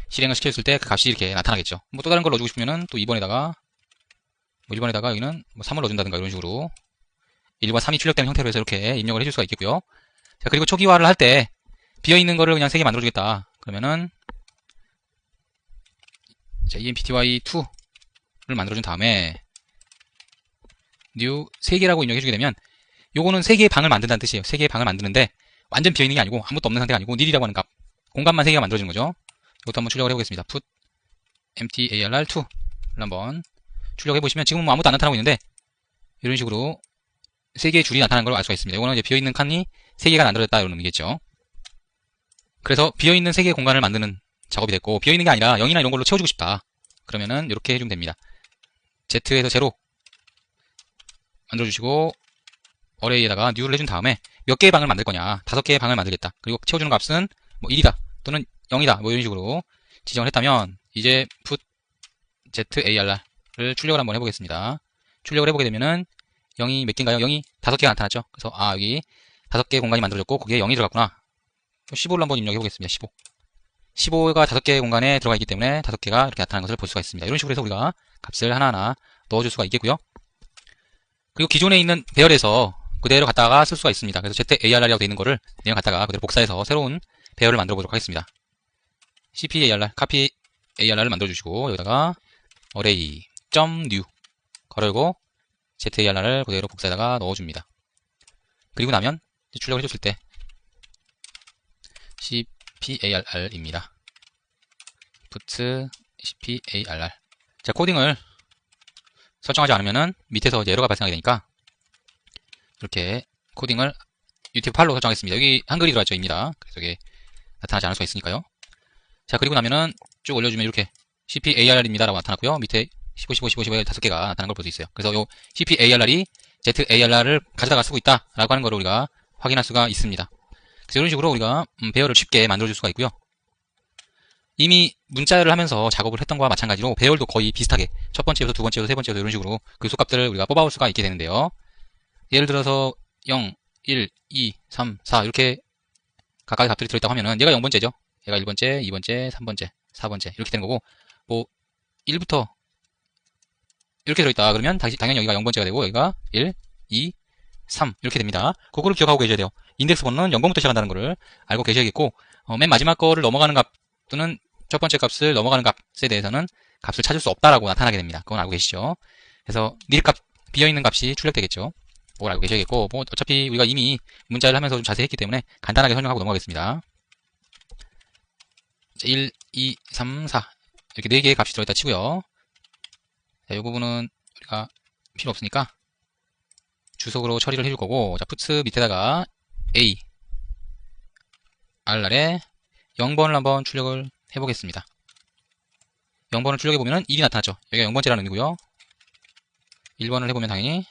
실행을 시켰을 때 그 값이 이렇게 나타나겠죠. 뭐 또 다른 걸 넣어주고 싶으면은 또 2번에다가 뭐 1번에다가 여기는 뭐 3을 넣어준다든가 이런 식으로 1과 3이 출력되는 형태로 해서 이렇게 입력을 해줄 수가 있겠고요. 자, 그리고 초기화를 할 때 비어있는 거를 그냥 3개 만들어주겠다. 그러면은 자, empty2를 만들어준 다음에 new 3개라고 입력해주게 되면 요거는 3개의 방을 만든다는 뜻이에요. 3개의 방을 만드는데 완전 비어있는 게 아니고 아무것도 없는 상태가 아니고 nil이라고 하는 값 공간만 3개가 만들어지는 거죠. 이것도 한번 출력을 해보겠습니다. put empty arr2를 한번 출력해보시면 지금은 뭐 아무것도 안 나타나고 있는데 이런 식으로 3개의 줄이 나타나는 걸 알 수가 있습니다. 이거는 이제 비어있는 칸이 3개가 만들어졌다 이런 의미겠죠. 그래서 비어있는 3개의 공간을 만드는 작업이 됐고 비어있는 게 아니라 0이나 이런 걸로 채워주고 싶다. 그러면은 이렇게 해주면 됩니다. Z에서 0 만들어주시고 어레이에다가 new를 해준 다음에 몇 개의 방을 만들 거냐 5개의 방을 만들겠다. 그리고 채워주는 값은 뭐 1이다 또는 0이다 뭐 이런 식으로 지정을 했다면 이제 put zar을 출력을 한번 해보겠습니다. 출력을 해보게 되면은 0이 몇 개인가요? 0이 5개가 나타났죠. 그래서 여기 5개의 공간이 만들어졌고 거기에 0이 들어갔구나. 15를 한번 입력해 보겠습니다. 15가 5개의 공간에 들어가 있기 때문에 5개가 이렇게 나타나는 것을 볼 수가 있습니다. 이런 식으로 해서 우리가 값을 하나하나 넣어줄 수가 있겠고요. 그리고 기존에 있는 배열에서 그대로 갖다가 쓸 수가 있습니다. 그래서 ZARR이라고 되어 있는 거를 그냥 갖다가 그대로 복사해서 새로운 배열을 만들어 보도록 하겠습니다. CPARR, copy ARR을 만들어 주시고 여기다가 array.new 걸고 ZARR을 그대로 복사에다가 넣어줍니다. 그리고 나면 출력을 해줬을 때 CPARR입니다. put CPARR. 자, 코딩을 설정하지 않으면은 밑에서 이제 에러가 발생하게 되니까 이렇게 코딩을 UTF-8로 설정하겠습니다. 여기 한글이 들어갔죠, 입니다. 그래서 이게 나타나지 않을 수가 있으니까요. 자, 그리고 나면은 쭉 올려주면 이렇게 CPARR입니다 라고 나타났고요. 밑에 15, 15, 15, 15에 5개가 나타난 걸 볼 수 있어요. 그래서 요 CPARR이 ZARR을 가져다가 쓰고 있다 라고 하는 걸 우리가 확인할 수가 있습니다. 그래서 이런 식으로 우리가 배열을 쉽게 만들어줄 수가 있고요. 이미 문자를 하면서 작업을 했던 거와 마찬가지로 배열도 거의 비슷하게 첫 번째 요소, 두 번째 요소, 세 번째 요소 이런 식으로 그 요소값들을 우리가 뽑아올 수가 있게 되는데요. 예를 들어서 0, 1, 2, 3, 4 이렇게 각각의 값들이 들어있다고 하면은 얘가 0번째죠. 얘가 1번째, 2번째, 3번째, 4번째 이렇게 되는 거고 뭐 1부터 이렇게 들어있다 그러면 당연히 여기가 0번째가 되고 여기가 1, 2, 3 이렇게 됩니다. 그거를 기억하고 계셔야 돼요. 인덱스 번호는 0번부터 시작한다는 거를 알고 계셔야겠고 맨 마지막 거를 넘어가는 값 또는 첫 번째 값을 넘어가는 값에 대해서는 값을 찾을 수 없다라고 나타나게 됩니다. 그건 알고 계시죠? 그래서 nil 값 비어있는 값이 출력되겠죠. 그걸 알고 계셔야겠고 뭐 어차피 우리가 이미 문자를 하면서 좀 자세히 했기 때문에 간단하게 설명하고 넘어가겠습니다. 1, 2, 3, 4 이렇게 4개의 값이 들어있다 치고요. 자, 이 부분은 우리가 필요 없으니까 주석으로 처리를 해줄 거고 자, puts 밑에다가 a r날에 0번을 한번 출력을 해보겠습니다. 0번을 출력해보면 1이 나타났죠. 여기가 0번째라는 의미고요. 1번을 해보면 당연히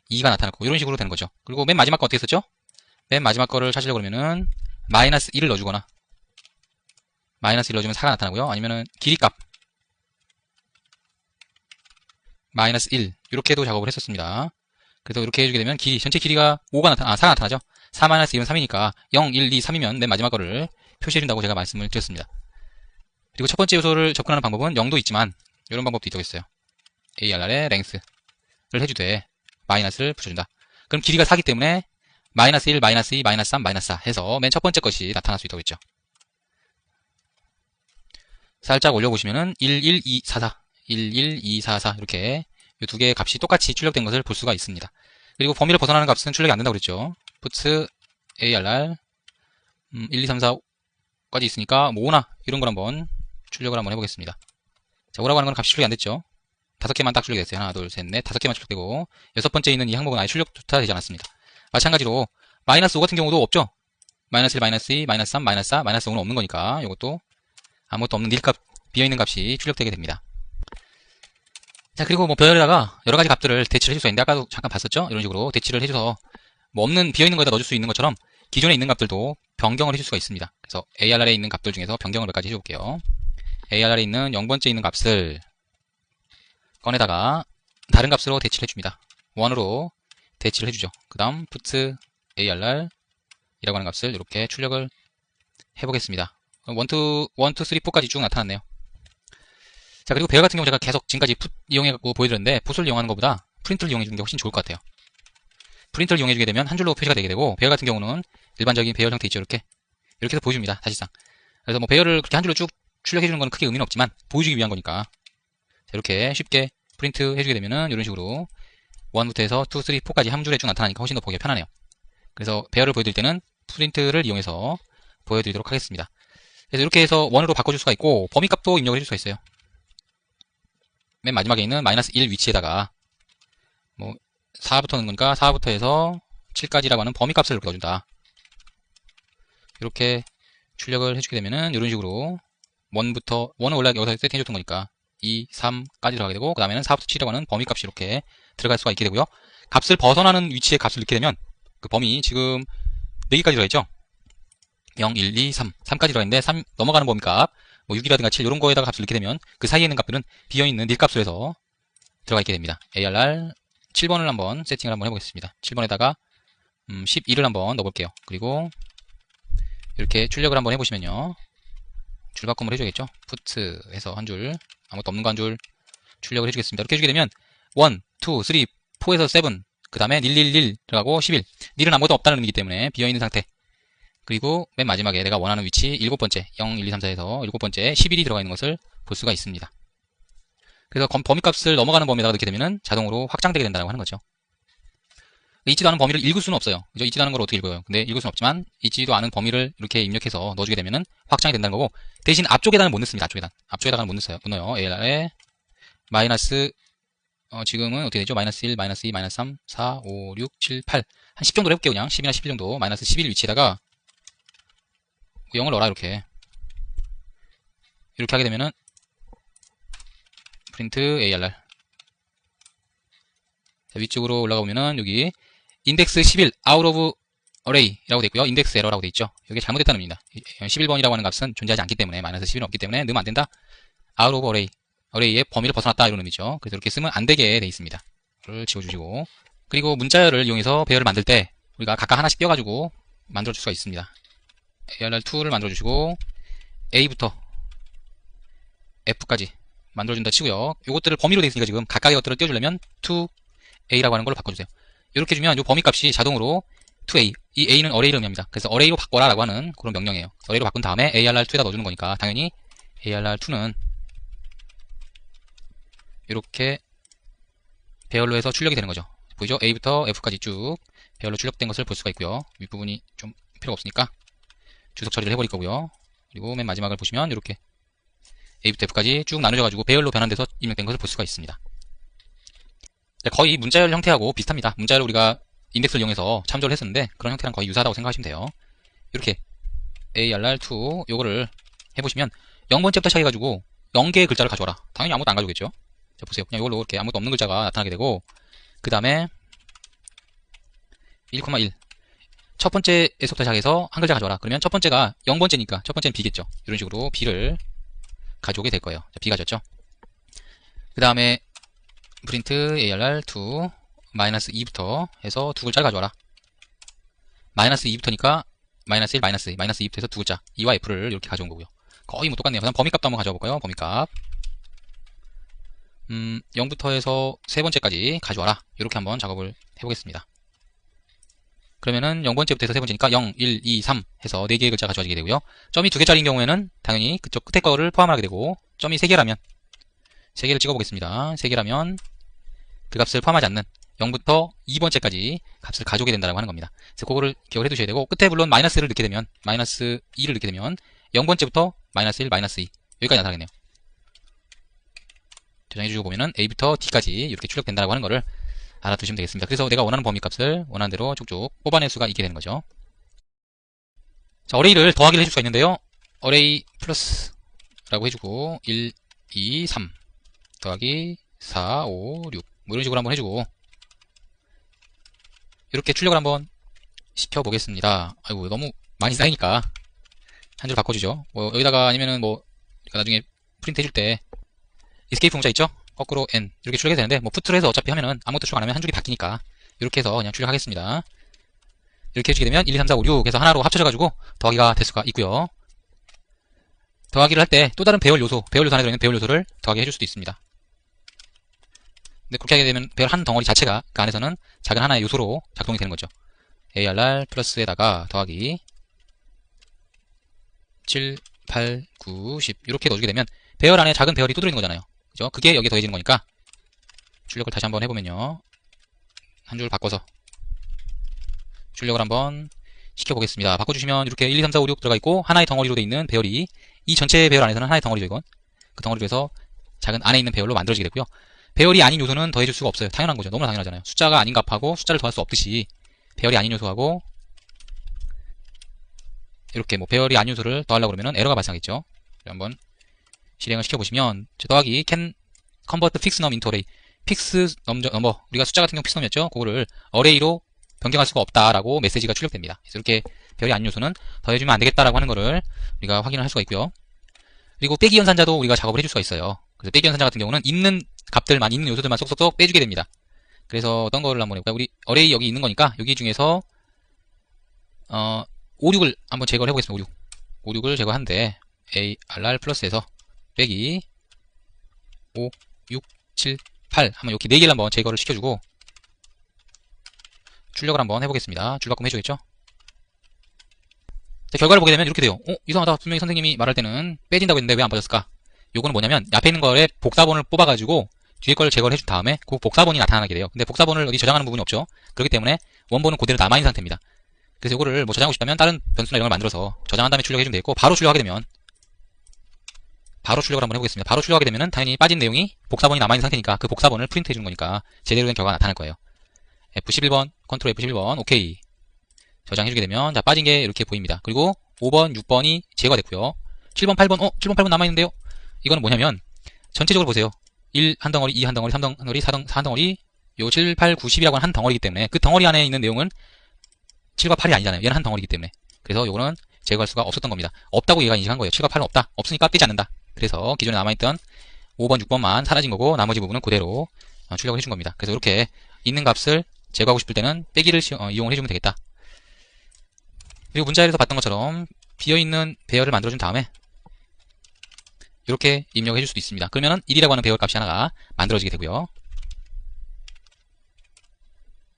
2가 나타났고 이런 식으로 되는 거죠. 그리고 맨 마지막 거 어떻게 썼죠? 맨 마지막 거를 찾으려고 그러면은 마이너스 1을 넣어주거나 마이너스 1 넣어주면 4가 나타나고요. 아니면은 길이값 마이너스 1 이렇게도 작업을 했었습니다. 그래서 이렇게 해주게 되면 전체 길이가 4가 나타나죠. 4 마이너스 1은 3이니까 0, 1, 2, 3이면 맨 마지막 거를 표시해준다고 제가 말씀을 드렸습니다. 그리고 첫 번째 요소를 접근하는 방법은 0도 있지만 이런 방법도 있겠어요. ARR에 length를 해주되 마이너스를 붙여준다. 그럼 길이가 4기 때문에 마이너스 1, 마이너스 2, 마이너스 3, 마이너스 4 해서 맨 첫 번째 것이 나타날 수 있다고 했죠. 살짝 올려보시면은 1, 1, 2, 4, 4 1, 1, 2, 4, 4 이렇게 이 두 개의 값이 똑같이 출력된 것을 볼 수가 있습니다. 그리고 범위를 벗어나는 값은 출력이 안 된다고 그랬죠. puts ARR 1, 2, 3, 4까지 있으니까 뭐 5나 이런 걸 한번 출력을 한번 해보겠습니다. 자, 5라고 하는 건 값이 출력이 안 됐죠. 5개만 딱 출력이 됐어요. 하나, 둘, 셋, 넷, 5개만 출력되고 6번째 있는 이 항목은 아예 출력조차 되지 않았습니다. 마찬가지로 마이너스 5 같은 경우도 없죠. 마이너스 1, 마이너스 2, 마이너스 3, 마이너스 4, 마이너스 5는 없는 거니까 이것도 아무것도 없는 nil 값, 비어있는 값이 출력되게 됩니다. 자, 그리고 뭐 배열에다가 여러 가지 값들을 대치를 해줄 수가 있는데 아까도 잠깐 봤었죠? 이런 식으로 대치를 해줘서 뭐 없는 비어있는 거에다 넣어줄 수 있는 것처럼 기존에 있는 값들도 변경을 해줄 수가 있습니다. 그래서 ARR에 있는 값들 중에서 변경을 몇 가지 해볼게요. ARR에 있는 0번째 있는 값을 꺼내다가 다른 값으로 대치를 해줍니다. 1으로 대치를 해주죠. 그 다음 put ARR 이라고 하는 값을 이렇게 출력을 해보겠습니다. 1, 2, 3, 4까지 쭉 나타났네요. 자, 그리고 배열 같은 경우 제가 계속 지금까지 put 이용해갖고 보여드렸는데 put을 이용하는 것보다 print를 이용해주는 게 훨씬 좋을 것 같아요. print를 이용해주게 되면 한 줄로 표시가 되게 되고, 배열 같은 경우는 일반적인 배열 형태 있죠. 이렇게 해서 보여줍니다. 사실상. 그래서 뭐 배열을 그렇게 한 줄로 쭉 출력해주는 건 크게 의미는 없지만 보여주기 위한 거니까, 자, 이렇게 쉽게 프린트 해주게 되면은 이런 식으로 1부터 해서 2, 3, 4까지 한 줄에 쭉 나타나니까 훨씬 더 보기가 편하네요. 그래서 배열을 보여드릴 때는 프린트를 이용해서 보여드리도록 하겠습니다. 그래서 이렇게 해서 1으로 바꿔줄 수가 있고, 범위값도 입력을 해줄 수가 있어요. 맨 마지막에 있는 -1 위치에다가 뭐 4부터 넣는 거니까 4부터 해서 7까지라고 하는 범위값을 이렇게 넣어준다. 이렇게 출력을 해주게 되면은 이런 식으로 1은 원래 여기서 세팅해줬던 거니까 2, 3까지 들어가게 되고, 그 다음에는 4부터 7이라고 하는 범위값이 이렇게 들어갈 수가 있게 되고요. 값을 벗어나는 위치에 값을 넣게 되면 그 범위 지금 4개까지 들어있죠? 0, 1, 2, 3, 3까지 들어있는데 3 넘어가는 범위값 뭐 6이라든가 7 이런 거에다가 값을 넣게 되면 그 사이에 있는 값들은 비어있는 닐 값으로 해서 들어가 있게 됩니다. ARR 7번을 한번 세팅을 한번 해보겠습니다. 7번에다가 11을 한번 넣어볼게요. 그리고 이렇게 출력을 한번 해보시면요, 줄 바꿈을 해줘야겠죠? put 해서 한 줄, 아무것도 없는 거 한 줄 출력을 해주겠습니다. 이렇게 해주게 되면 1, 2, 3, 4에서 7, 그 다음에 111 들어가고 11. 닐은 아무것도 없다는 의미이기 때문에 비어있는 상태. 그리고 맨 마지막에 내가 원하는 위치 7번째 0, 1, 2, 3, 4에서 7번째 11이 들어가 있는 것을 볼 수가 있습니다. 그래서 범위값을 넘어가는 범위에다가 넣게 되면 자동으로 확장되게 된다고 하는 거죠. 있지도 않은 범위를 읽을 수는 없어요. 그죠? 있지도 않은 걸 어떻게 읽어요? 근데 읽을 수는 없지만 있지도 않은 범위를 이렇게 입력해서 넣어주게 되면은 확장이 된다는 거고, 대신 앞쪽에다는 못 넣습니다. 앞쪽에다가는 못 넣어요. ARR에 마이너스 지금은 어떻게 되죠? 마이너스 1, 마이너스 2, 마이너스 3, 4, 5, 6, 7, 8 한 10 정도로 해볼게요. 그냥 10이나 11 정도. 마이너스 11 위치에다가 0을 넣어라. 이렇게 하게 되면은 프린트 ARR, 자, 위쪽으로 올라가 보면은 여기 인덱스 11 out of array라고 되어 있고요. 인덱스 에러라고 되어 있죠. 여기 잘못됐다는 의미입니다. 11번이라고 하는 값은 존재하지 않기 때문에, 마이너스 11은 없기 때문에 넣으면 안 된다. out of array의 범위를 벗어났다 이런 의미죠. 그래서 이렇게 쓰면 안 되게 되어 있습니다. 이걸 지워주시고, 그리고 문자열을 이용해서 배열을 만들 때 우리가 각각 하나씩 띄워가지고 만들어줄 수가 있습니다. ARR2를 만들어주시고 A부터 F까지 만들어준다 치고요. 요것들을 범위로 되어 있으니까 지금 각각의 것들을 띄워주려면 2A라고 하는 걸로 바꿔주세요. 이렇게 주면 요 범위값이 자동으로 2A, 이 A는 array를 의미합니다. 그래서 array로 바꿔라 라고 하는 그런 명령이에요. array로 바꾼 다음에 ARR2에다 넣어주는 거니까 당연히 ARR2는 이렇게 배열로 해서 출력이 되는 거죠. 보이죠? A부터 F까지 쭉 배열로 출력된 것을 볼 수가 있고요. 윗부분이 좀 필요가 없으니까 주석 처리를 해버릴 거고요. 그리고 맨 마지막을 보시면 이렇게 A부터 F까지 쭉 나눠져가지고 배열로 변환돼서 입력된 것을 볼 수가 있습니다. 거의 문자열 형태하고 비슷합니다. 문자열 우리가 인덱스를 이용해서 참조를 했었는데 그런 형태랑 거의 유사하다고 생각하시면 돼요. 이렇게 ARR2 요거를 해보시면 0번째부터 시작해가지고 0개의 글자를 가져와라. 당연히 아무것도 안 가져오겠죠. 자, 보세요. 그냥 이걸로 이렇게 아무것도 없는 글자가 나타나게 되고, 그 다음에 1,1 첫 번째에서부터 시작해서 한 글자 가져와라. 그러면 첫 번째가 0번째니까 첫 번째는 B겠죠. 이런 식으로 B를 가져오게 될 거예요. 자, B 가졌죠. 그 다음에 프린트 ARR2 마이너스 2부터 해서 두 글자를 가져와라. 마이너스 2부터니까 마이너스 1, 마이너스 2, 마이너스 2부터 해서 두 글자 2와 F를 이렇게 가져온 거고요. 거의 뭐 똑같네요. 그다음 범위값도 한번 가져와 볼까요? 범위값 0부터 해서 세 번째까지 가져와라. 이렇게 한번 작업을 해보겠습니다. 그러면은 0번째부터 해서 세 번째니까 0, 1, 2, 3 해서 4개의 글자가 가져와지게 되고요. 점이 2개짜리인 경우에는 당연히 그쪽 끝에 거를 포함하게 되고, 점이 3개라면 3개를 찍어보겠습니다. 3개라면 그 값을 포함하지 않는 0부터 2번째까지 값을 가져오게 된다고 하는 겁니다. 그래서 그거를 기억을 해두셔야 되고, 끝에 물론 마이너스를 넣게 되면, 마이너스 2를 넣게 되면 0번째부터 마이너스 1, 마이너스 2 여기까지 나타나겠네요. 저장해주시고 보면은 A부터 D까지 이렇게 출력된다고 하는 거를 알아두시면 되겠습니다. 그래서 내가 원하는 범위값을 원하는 대로 쭉쭉 뽑아낼 수가 있게 되는 거죠. 자, 어레이를 더하기를 해줄 수가 있는데요. 어레이 플러스라고 해주고 1, 2, 3 더하기 4, 5, 6 뭐 이런 식으로 한번 해주고 이렇게 출력을 한번 시켜보겠습니다. 아이고 너무 많이 쌓이니까 한 줄 바꿔주죠. 뭐 여기다가 아니면은 뭐 나중에 프린트 해줄 때 에스케이프 문자 있죠? 거꾸로 N 이렇게 출력해도 되는데 뭐 푸트로 해서 어차피 하면은 아무것도 출력 안 하면 한 줄이 바뀌니까 이렇게 해서 그냥 출력하겠습니다. 이렇게 해주게 되면 1, 2, 3, 4, 5, 6 해서 하나로 합쳐져가지고 더하기가 될 수가 있고요. 더하기를 할 때 또 다른 배열 요소 안에 들어있는 배열 요소를 더하기 해줄 수도 있습니다. 근데 그렇게 하게 되면 배열 한 덩어리 자체가 그 안에서는 작은 하나의 요소로 작동이 되는 거죠. ARR 플러스에다가 더하기 7, 8, 9, 10 이렇게 넣어주게 되면 배열 안에 작은 배열이 또 들어있는 거잖아요. 그죠? 그게 여기에 더해지는 거니까 출력을 다시 한번 해보면요. 한 줄 바꿔서 출력을 한번 시켜보겠습니다. 바꿔주시면 이렇게 1, 2, 3, 4, 5, 6 들어가 있고 하나의 덩어리로 되어 있는 배열이 이 전체 배열 안에서는 하나의 덩어리죠. 이건 그 덩어리로 해서 작은 안에 있는 배열로 만들어지게 되고요. 배열이 아닌 요소는 더해줄 수가 없어요. 당연한 거죠. 너무나 당연하잖아요. 숫자가 아닌 값하고 숫자를 더할 수 없듯이 배열이 아닌 요소하고 이렇게 뭐 배열이 아닌 요소를 더하려고 그러면 에러가 발생하겠죠. 한번 실행을 시켜보시면 더하기 can convert fixed num into array. fix number 우리가 숫자 같은 경우 fix num이었죠. 그거를 array로 변경할 수가 없다라고 메시지가 출력됩니다. 그래서 이렇게 배열이 아닌 요소는 더해주면 안 되겠다라고 하는 거를 우리가 확인을 할 수가 있고요. 그리고 빼기 연산자도 우리가 작업을 해줄 수가 있어요. 그래서 빼기 연산자 같은 경우는 있는 값들만, 있는 요소들만 쏙쏙쏙 빼주게 됩니다. 그래서 어떤 거를 한번 해볼까요? 우리 array 여기 있는 거니까 여기 중에서 5, 6을 한번 제거를 해보겠습니다. 5, 6을 제거하는데 ARR 플러스에서 빼기 5, 6, 7, 8 한번 이렇게 4개를 한번 제거를 시켜주고 출력을 한번 해보겠습니다. 줄바꿈 해주겠죠? 자, 결과를 보게 되면 이렇게 돼요. 이상하다. 분명히 선생님이 말할 때는 빼진다고 했는데 왜 안 빠졌을까? 요거는 뭐냐면 앞에 있는 거에 복사본을 뽑아가지고 뒤에 걸 제거를 해준 다음에 그 복사본이 나타나게 돼요. 근데 복사본을 어디 저장하는 부분이 없죠. 그렇기 때문에 원본은 그대로 남아있는 상태입니다. 그래서 요거를 뭐 저장하고 싶다면 다른 변수나 이런 걸 만들어서 저장한 다음에 출력해주면 되겠고 바로 출력하게 되면 바로 출력을 한번 해보겠습니다. 바로 출력하게 되면은 당연히 빠진 내용이 복사본이 남아있는 상태니까 그 복사본을 프린트 해주는 거니까 제대로 된 결과가 나타날 거예요. F11번, 컨트롤 F11번, 오케이. 저장해주게 되면, 자, 빠진 게 이렇게 보입니다. 그리고 5번, 6번이 제거가 됐고요. 7번, 8번, 7번, 8번 남아있는데요? 이거는 뭐냐면, 전체적으로 보세요. 1 한 덩어리, 2 한 덩어리, 3 덩어리, 4 한 덩어리, 요 7, 8, 9, 10이라고 하는 한 덩어리이기 때문에, 그 덩어리 안에 있는 내용은 7과 8이 아니잖아요. 얘는 한 덩어리이기 때문에. 그래서 요거는 제거할 수가 없었던 겁니다. 없다고 얘가 인식한 거예요. 7과 8은 없다. 없으니까 빼지 않는다. 그래서 기존에 남아있던 5번, 6번만 사라진 거고, 나머지 부분은 그대로 출력을 해준 겁니다. 그래서 이렇게 있는 값을 제거하고 싶을 때는 빼기를 이용을 해주면 되겠다. 그리고 문자에서 봤던 것처럼 비어있는 배열을 만들어준 다음에 이렇게 입력을 해줄 수도 있습니다. 그러면은 1이라고 하는 배열 값이 하나가 만들어지게 되고요.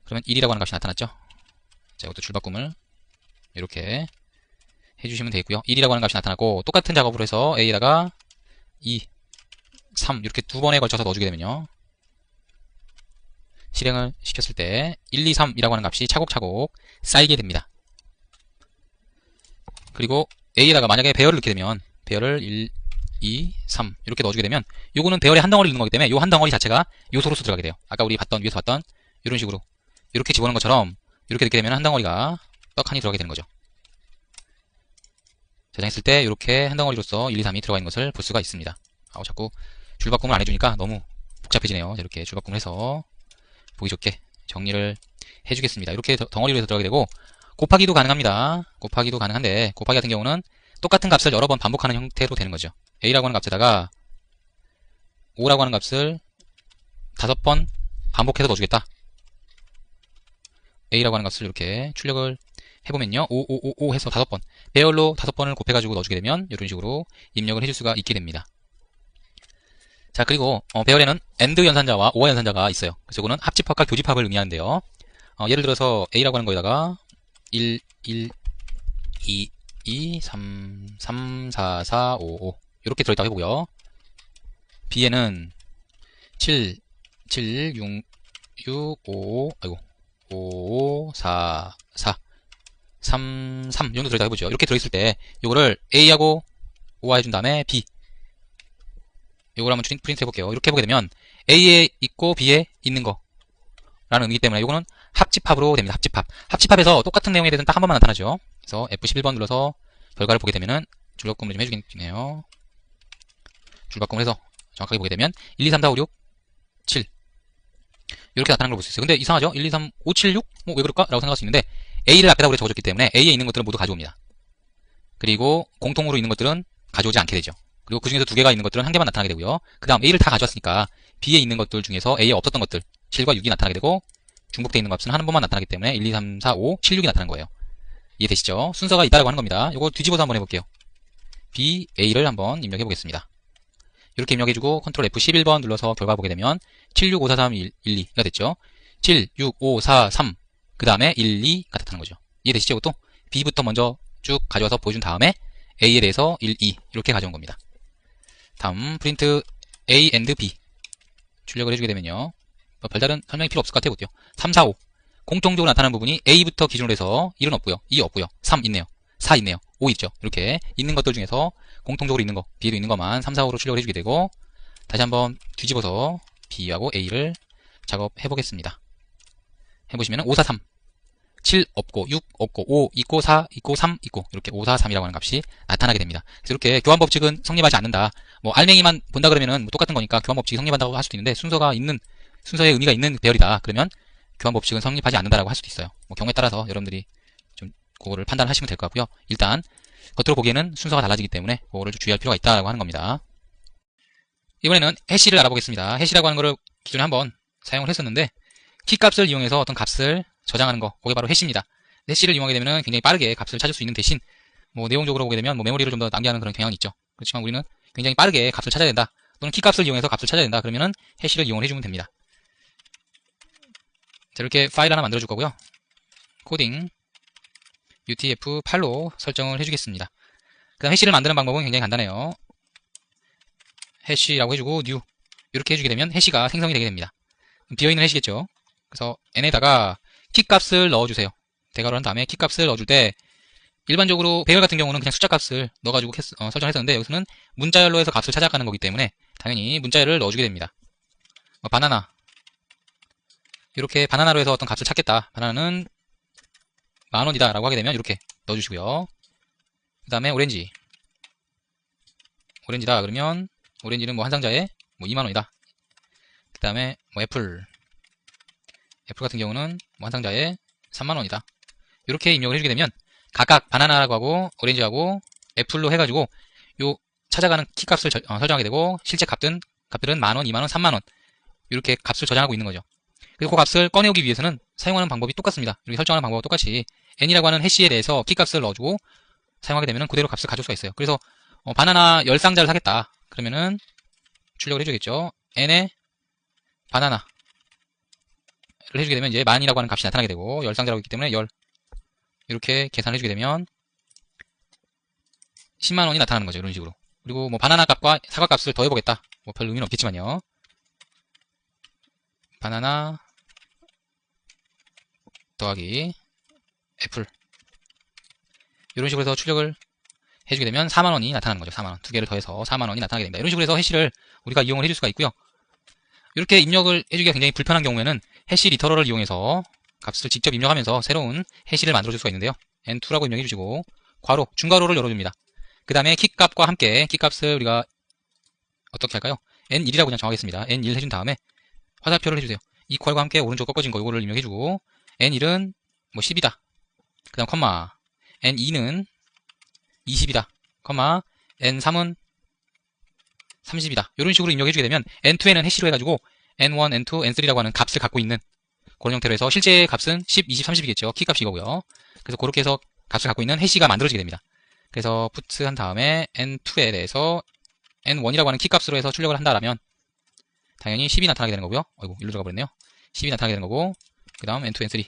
그러면 1이라고 하는 값이 나타났죠. 자, 이것도 줄바꿈을 이렇게 해주시면 되겠고요. 1이라고 하는 값이 나타나고 똑같은 작업으로 해서 A에다가 2, 3 이렇게 두 번에 걸쳐서 넣어주게 되면요. 실행을 시켰을 때 1, 2, 3이라고 하는 값이 차곡차곡 쌓이게 됩니다. 그리고 A에다가 만약에 배열을 넣게 되면 배열을 1, 2, 3 이렇게 넣어주게 되면 요거는 배열의 한 덩어리를 넣는 거기 때문에 요 한 덩어리 자체가 요소로서 들어가게 돼요. 아까 우리 위에서 봤던 이런 식으로 이렇게 집어넣은 것처럼 이렇게 넣게 되면 한 덩어리가 떡하니 들어가게 되는 거죠. 저장했을 때 이렇게 한 덩어리로서 1, 2, 3이 들어가 있는 것을 볼 수가 있습니다. 자꾸 줄바꿈을 안 해주니까 너무 복잡해지네요. 이렇게 줄바꿈을 해서 보기 좋게 정리를 해주겠습니다. 이렇게 덩어리로 해서 들어가게 되고 곱하기도 가능합니다. 곱하기도 가능한데 곱하기 같은 경우는 똑같은 값을 여러 번 반복하는 형태로 되는 거죠. A라고 하는 값에다가 5라고 하는 값을 5번 반복해서 넣어주겠다. A라고 하는 값을 이렇게 출력을 해보면요. 5, 5, 5, 5 해서 5번 배열로 5번을 곱해가지고 넣어주게 되면 이런 식으로 입력을 해줄 수가 있게 됩니다. 자, 그리고 배열에는 AND 연산자와 OR 연산자가 있어요. 그래서 이거는 합집합과 교집합을 의미하는데요. 예를 들어서 A라고 하는 거에다가 1, 1, 2, 2, 3, 3, 4, 4, 5, 5 이렇게 들어있다고 해보고요. B에는 7, 7, 6, 6, 5, 아이고 5, 4, 4, 3, 3 이 정도 들어있다고 해보죠. 이렇게 들어있을 때 이거를 A하고 OR 해준 다음에 B 이걸 한번 프린트 해볼게요. 이렇게 해보게 되면 A에 있고 B에 있는 거 라는 의미이기 때문에 이거는 합집합으로 됩니다. 합집합. 합집합에서 똑같은 내용에 대해서는 딱 한 번만 나타나죠. 그래서 F11번 눌러서 결과를 보게 되면은 줄바꿈을 좀 해주겠네요. 줄바꿈을 해서 정확하게 보게 되면 1, 2, 3, 4, 5, 6, 7 이렇게 나타나는 걸 볼 수 있어요. 근데 이상하죠? 1, 2, 3, 5, 7, 6? 뭐 왜 그럴까? 라고 생각할 수 있는데 A를 앞에다 그래 적어줬기 때문에 A에 있는 것들은 모두 가져옵니다. 그리고 공통으로 있는 것들은 가져오지 않게 되죠. 그리고 그 중에서 두 개가 있는 것들은 한 개만 나타나게 되고요. 그 다음 A를 다 가져왔으니까 B에 있는 것들 중에서 A에 없었던 것들 7과 6이 나타나게 되고 중복되어 있는 값은 한 번만 나타나기 때문에 1, 2, 3, 4, 5, 7, 6이 나타난 거예요. 이해되시죠? 순서가 있다라고 하는 겁니다. 이거 뒤집어서 한번 해볼게요. B, A를 한번 입력해 보겠습니다. 이렇게 입력해주고 컨트롤 F11번 눌러서 결과 보게 되면 7, 6, 5, 4, 3, 1, 2가 됐죠. 7, 6, 5, 4, 3, 그 다음에 1, 2가 나타나는 거죠. 이해되시죠? 이것도 B부터 먼저 쭉 가져와서 보여준 다음에 A에 대해서 1, 2 이렇게 가져온 겁니다. 다음 프린트 A and B 출력을 해주게 되면요. 별다른 설명이 필요 없을 것 같아요. 이것도요. 3, 4, 5 공통적으로 나타나는 부분이 A부터 기준으로 해서 1은 없고요. 2 없고요. 3 있네요. 4 있네요. 5 있죠. 이렇게 있는 것들 중에서 공통적으로 있는 거, B에도 있는 것만 3, 4, 5로 출력을 해주게 되고 다시 한번 뒤집어서 B하고 A를 작업해 보겠습니다. 해보시면 5, 4, 3 7 없고 6 없고 5 있고 4 있고 3 있고 이렇게 5, 4, 3이라고 하는 값이 나타나게 됩니다. 그래서 이렇게 교환법칙은 성립하지 않는다. 뭐 알맹이만 본다 그러면은 뭐 똑같은 거니까 교환법칙이 성립한다고 할 수도 있는데 순서에 의미가 있는 배열이다. 그러면 교환법칙은 성립하지 않는다라고 할 수도 있어요. 뭐 경우에 따라서 여러분들이 좀 그거를 판단하시면 될 것 같고요. 일단 겉으로 보기에는 순서가 달라지기 때문에 그거를 좀 주의할 필요가 있다라고 하는 겁니다. 이번에는 해시를 알아보겠습니다. 해시라고 하는 거를 기존에 한번 사용을 했었는데 키값을 이용해서 어떤 값을 저장하는 거, 그게 바로 해시입니다. 해시를 이용하게 되면 굉장히 빠르게 값을 찾을 수 있는 대신 뭐 내용적으로 보게 되면 뭐 메모리를 좀 더 낭비하는 그런 경향이 있죠. 그렇지만 우리는 굉장히 빠르게 값을 찾아야 된다. 또는 키값을 이용해서 값을 찾아야 된다. 그러면은 해시를 이용을 해주면 됩니다. 자, 이렇게 파일 하나 만들어 줄 거고요. 코딩 UTF-8로 설정을 해주겠습니다. 그 다음 해시를 만드는 방법은 굉장히 간단해요. 해시라고 해주고 new 이렇게 해주게 되면 해시가 생성이 되게 됩니다. 비어있는 해시겠죠. 그래서 n에다가 키값을 넣어주세요. 대괄호 한 다음에 키값을 넣어줄 때 일반적으로 배열 같은 경우는 그냥 숫자 값을 넣어가지고 설정했었는데 여기서는 문자열로 해서 값을 찾아가는 거기 때문에 당연히 문자열을 넣어주게 됩니다. 바나나 이렇게 바나나로 해서 어떤 값을 찾겠다. 바나나는 10,000원이다 라고 하게 되면 이렇게 넣어주시고요. 그 다음에 오렌지다 그러면 오렌지는 뭐 한 상자에 뭐 20,000원이다. 그 다음에 뭐 애플 같은 경우는 뭐 한 상자에 30,000원이다. 이렇게 입력을 해주게 되면 각각 바나나라고 하고 오렌지하고 애플로 해가지고 요 찾아가는 키값을 설정하게 되고 실제 값들은 10,000원, 20,000원, 30,000원 이렇게 값을 저장하고 있는 거죠. 그리고 그 값을 꺼내오기 위해서는 사용하는 방법이 똑같습니다. 이렇게 설정하는 방법과 똑같이 n이라고 하는 해시에 대해서 키값을 넣어주고 사용하게 되면 그대로 값을 가져올 수가 있어요. 그래서 바나나 10상자를 사겠다. 그러면은 출력을 해주겠죠. n에 바나나를 해주게 되면 이제 만이라고 하는 값이 나타나게 되고 10상자라고 있기 때문에 10 이렇게 계산을 해주게 되면 100,000원이 나타나는 거죠. 이런 식으로. 그리고 뭐 바나나 값과 사과 값을 더해보겠다. 뭐 별 의미는 없겠지만요. 바나나 더하기 애플 이런 식으로 해서 출력을 해주게 되면 40,000원이 나타나는 거죠. 40,000원. 두 개를 더해서 40,000원이 나타나게 됩니다. 이런 식으로 해서 해시를 우리가 이용을 해줄 수가 있고요. 이렇게 입력을 해주기가 굉장히 불편한 경우에는 해시 리터럴을 이용해서 값을 직접 입력하면서 새로운 해시를 만들어줄 수가 있는데요. n2라고 입력해 주시고 괄호, 중괄호를 열어줍니다. 그 다음에 키값과 함께 키값을 우리가 어떻게 할까요? n1이라고 그냥 정하겠습니다. n1 해준 다음에 화살표를 해주세요. 이퀄과 함께 오른쪽 꺾어진 거 이거를 입력해주고 n1은 뭐 10이다. 그 다음 컴마 n2는 20이다. 컴마 n3은 30이다. 이런 식으로 입력해주게 되면 n2에는 해시로 해가지고 n1, n2, n3라고 하는 값을 갖고 있는 그런 형태로 해서 실제 값은 10, 20, 30이겠죠. 키값이 이거고요. 그래서 그렇게 해서 값을 갖고 있는 해시가 만들어지게 됩니다. 그래서 put 한 다음에 n2에 대해서 n1이라고 하는 키값으로 해서 출력을 한다라면 당연히 10이 나타나게 되는 거고요. 아이고 일로 들어가 버렸네요. 10이 나타나게 되는 거고 그 다음 n2, n3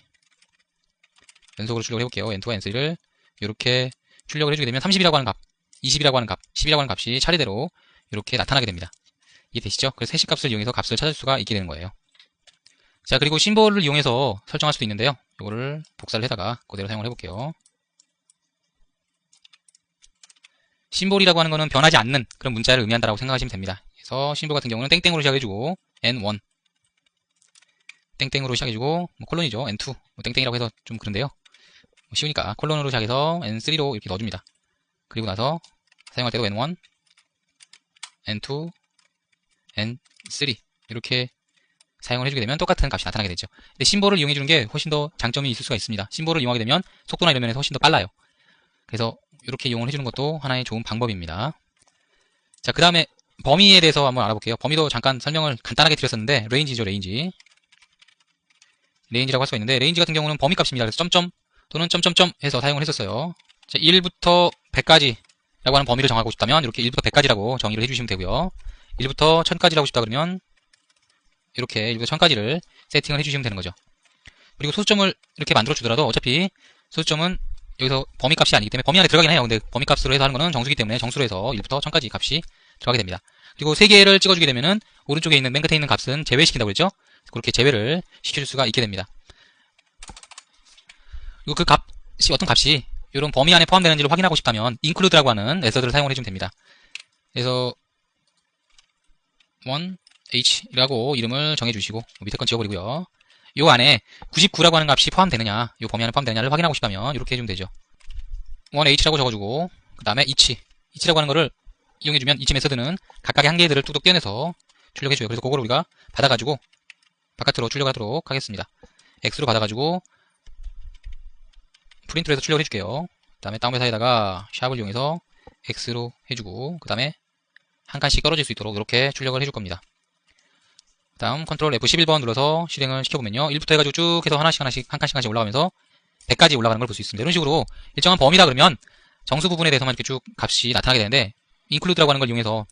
연속으로 출력을 해볼게요. n2와 n3를 이렇게 출력을 해주게 되면 30이라고 하는 값, 20이라고 하는 값, 10이라고 하는 값이 차례대로 이렇게 나타나게 됩니다. 이게 되시죠? 그래서 해시값을 이용해서 값을 찾을 수가 있게 되는 거예요. 자, 그리고 심볼을 이용해서 설정할 수도 있는데요. 이거를 복사를 해다가 그대로 사용을 해볼게요. 심볼이라고 하는 거는 변하지 않는 그런 문자를 의미한다라고 생각하시면 됩니다. 그래서 심볼 같은 경우는 땡땡으로 시작해주고 n1 땡땡으로 시작해주고 뭐 콜론이죠. n2 뭐 땡땡이라고 해서 좀 그런데요. 쉬우니까 콜론으로 시작해서 n3로 이렇게 넣어줍니다. 그리고 나서 사용할 때도 n1 n2 n3 이렇게 사용을 해주게 되면 똑같은 값이 나타나게 되죠. 근데 심볼을 이용해주는 게 훨씬 더 장점이 있을 수가 있습니다. 심볼을 이용하게 되면 속도나 이런 면에서 훨씬 더 빨라요. 그래서 이렇게 이용을 해주는 것도 하나의 좋은 방법입니다. 자, 그 다음에 범위에 대해서 한번 알아볼게요. 범위도 잠깐 설명을 간단하게 드렸었는데 레인지죠, 레인지. 레인지라고 할 수가 있는데, 레인지 같은 경우는 범위값입니다. 그래서 점점 또는 점점점 해서 사용을 했었어요. 자, 1부터 100까지 라고 하는 범위를 정하고 싶다면 이렇게 1부터 100까지라고 정의를 해주시면 되고요. 1부터 1000까지라고 싶다 그러면 이렇게 1부터 1000까지를 세팅을 해주시면 되는 거죠. 그리고 소수점을 이렇게 만들어 주더라도 어차피 소수점은 여기서 범위값이 아니기 때문에 범위 안에 들어가긴 해요. 근데 범위값으로 해서 하는 거는 정수기 때문에 정수로 해서 1부터 1000까지 값이 들어가게 됩니다. 그리고 3개를 찍어주게 되면은 오른쪽에 있는 맨 끝에 있는 값은 제외시킨다고 그랬죠? 그렇게 제외를 시켜줄 수가 있게 됩니다. 그리고 그 값이 어떤 값이 이런 범위 안에 포함되는지를 확인하고 싶다면 include라고 하는 메서드를 사용을 해주면 됩니다. 그래서 1h라고 이름을 정해주시고 밑에 건 지워버리고요. 요 안에 99라고 하는 값이 포함되느냐, 요 범위 안에 포함되느냐를 확인하고 싶다면 이렇게 해주면 되죠. 1h라고 적어주고 그 다음에 each라고 하는 거를 이용해주면 each 메서드는 각각의 한계들을 뚝뚝 떼어내서 출력해줘요. 그래서 그거를 우리가 받아가지고 바깥으로 출력하도록 하겠습니다. x로 받아가지고 프린트로 해서 출력을 해줄게요. 그 다음에 다운배사에다가 샵을 이용해서 x로 해주고 그 다음에 한 칸씩 떨어질 수 있도록 이렇게 출력을 해줄 겁니다. 다음 컨트롤 F11번 눌러서 실행을 시켜보면요. 1부터 해가지고 쭉 해서 하나씩 한 칸씩 올라가면서 100까지 올라가는 걸 볼 수 있습니다. 이런 식으로 일정한 범위다 그러면 정수 부분에 대해서만 이렇게 쭉 값이 나타나게 되는데 include라고 하는 걸 이용해서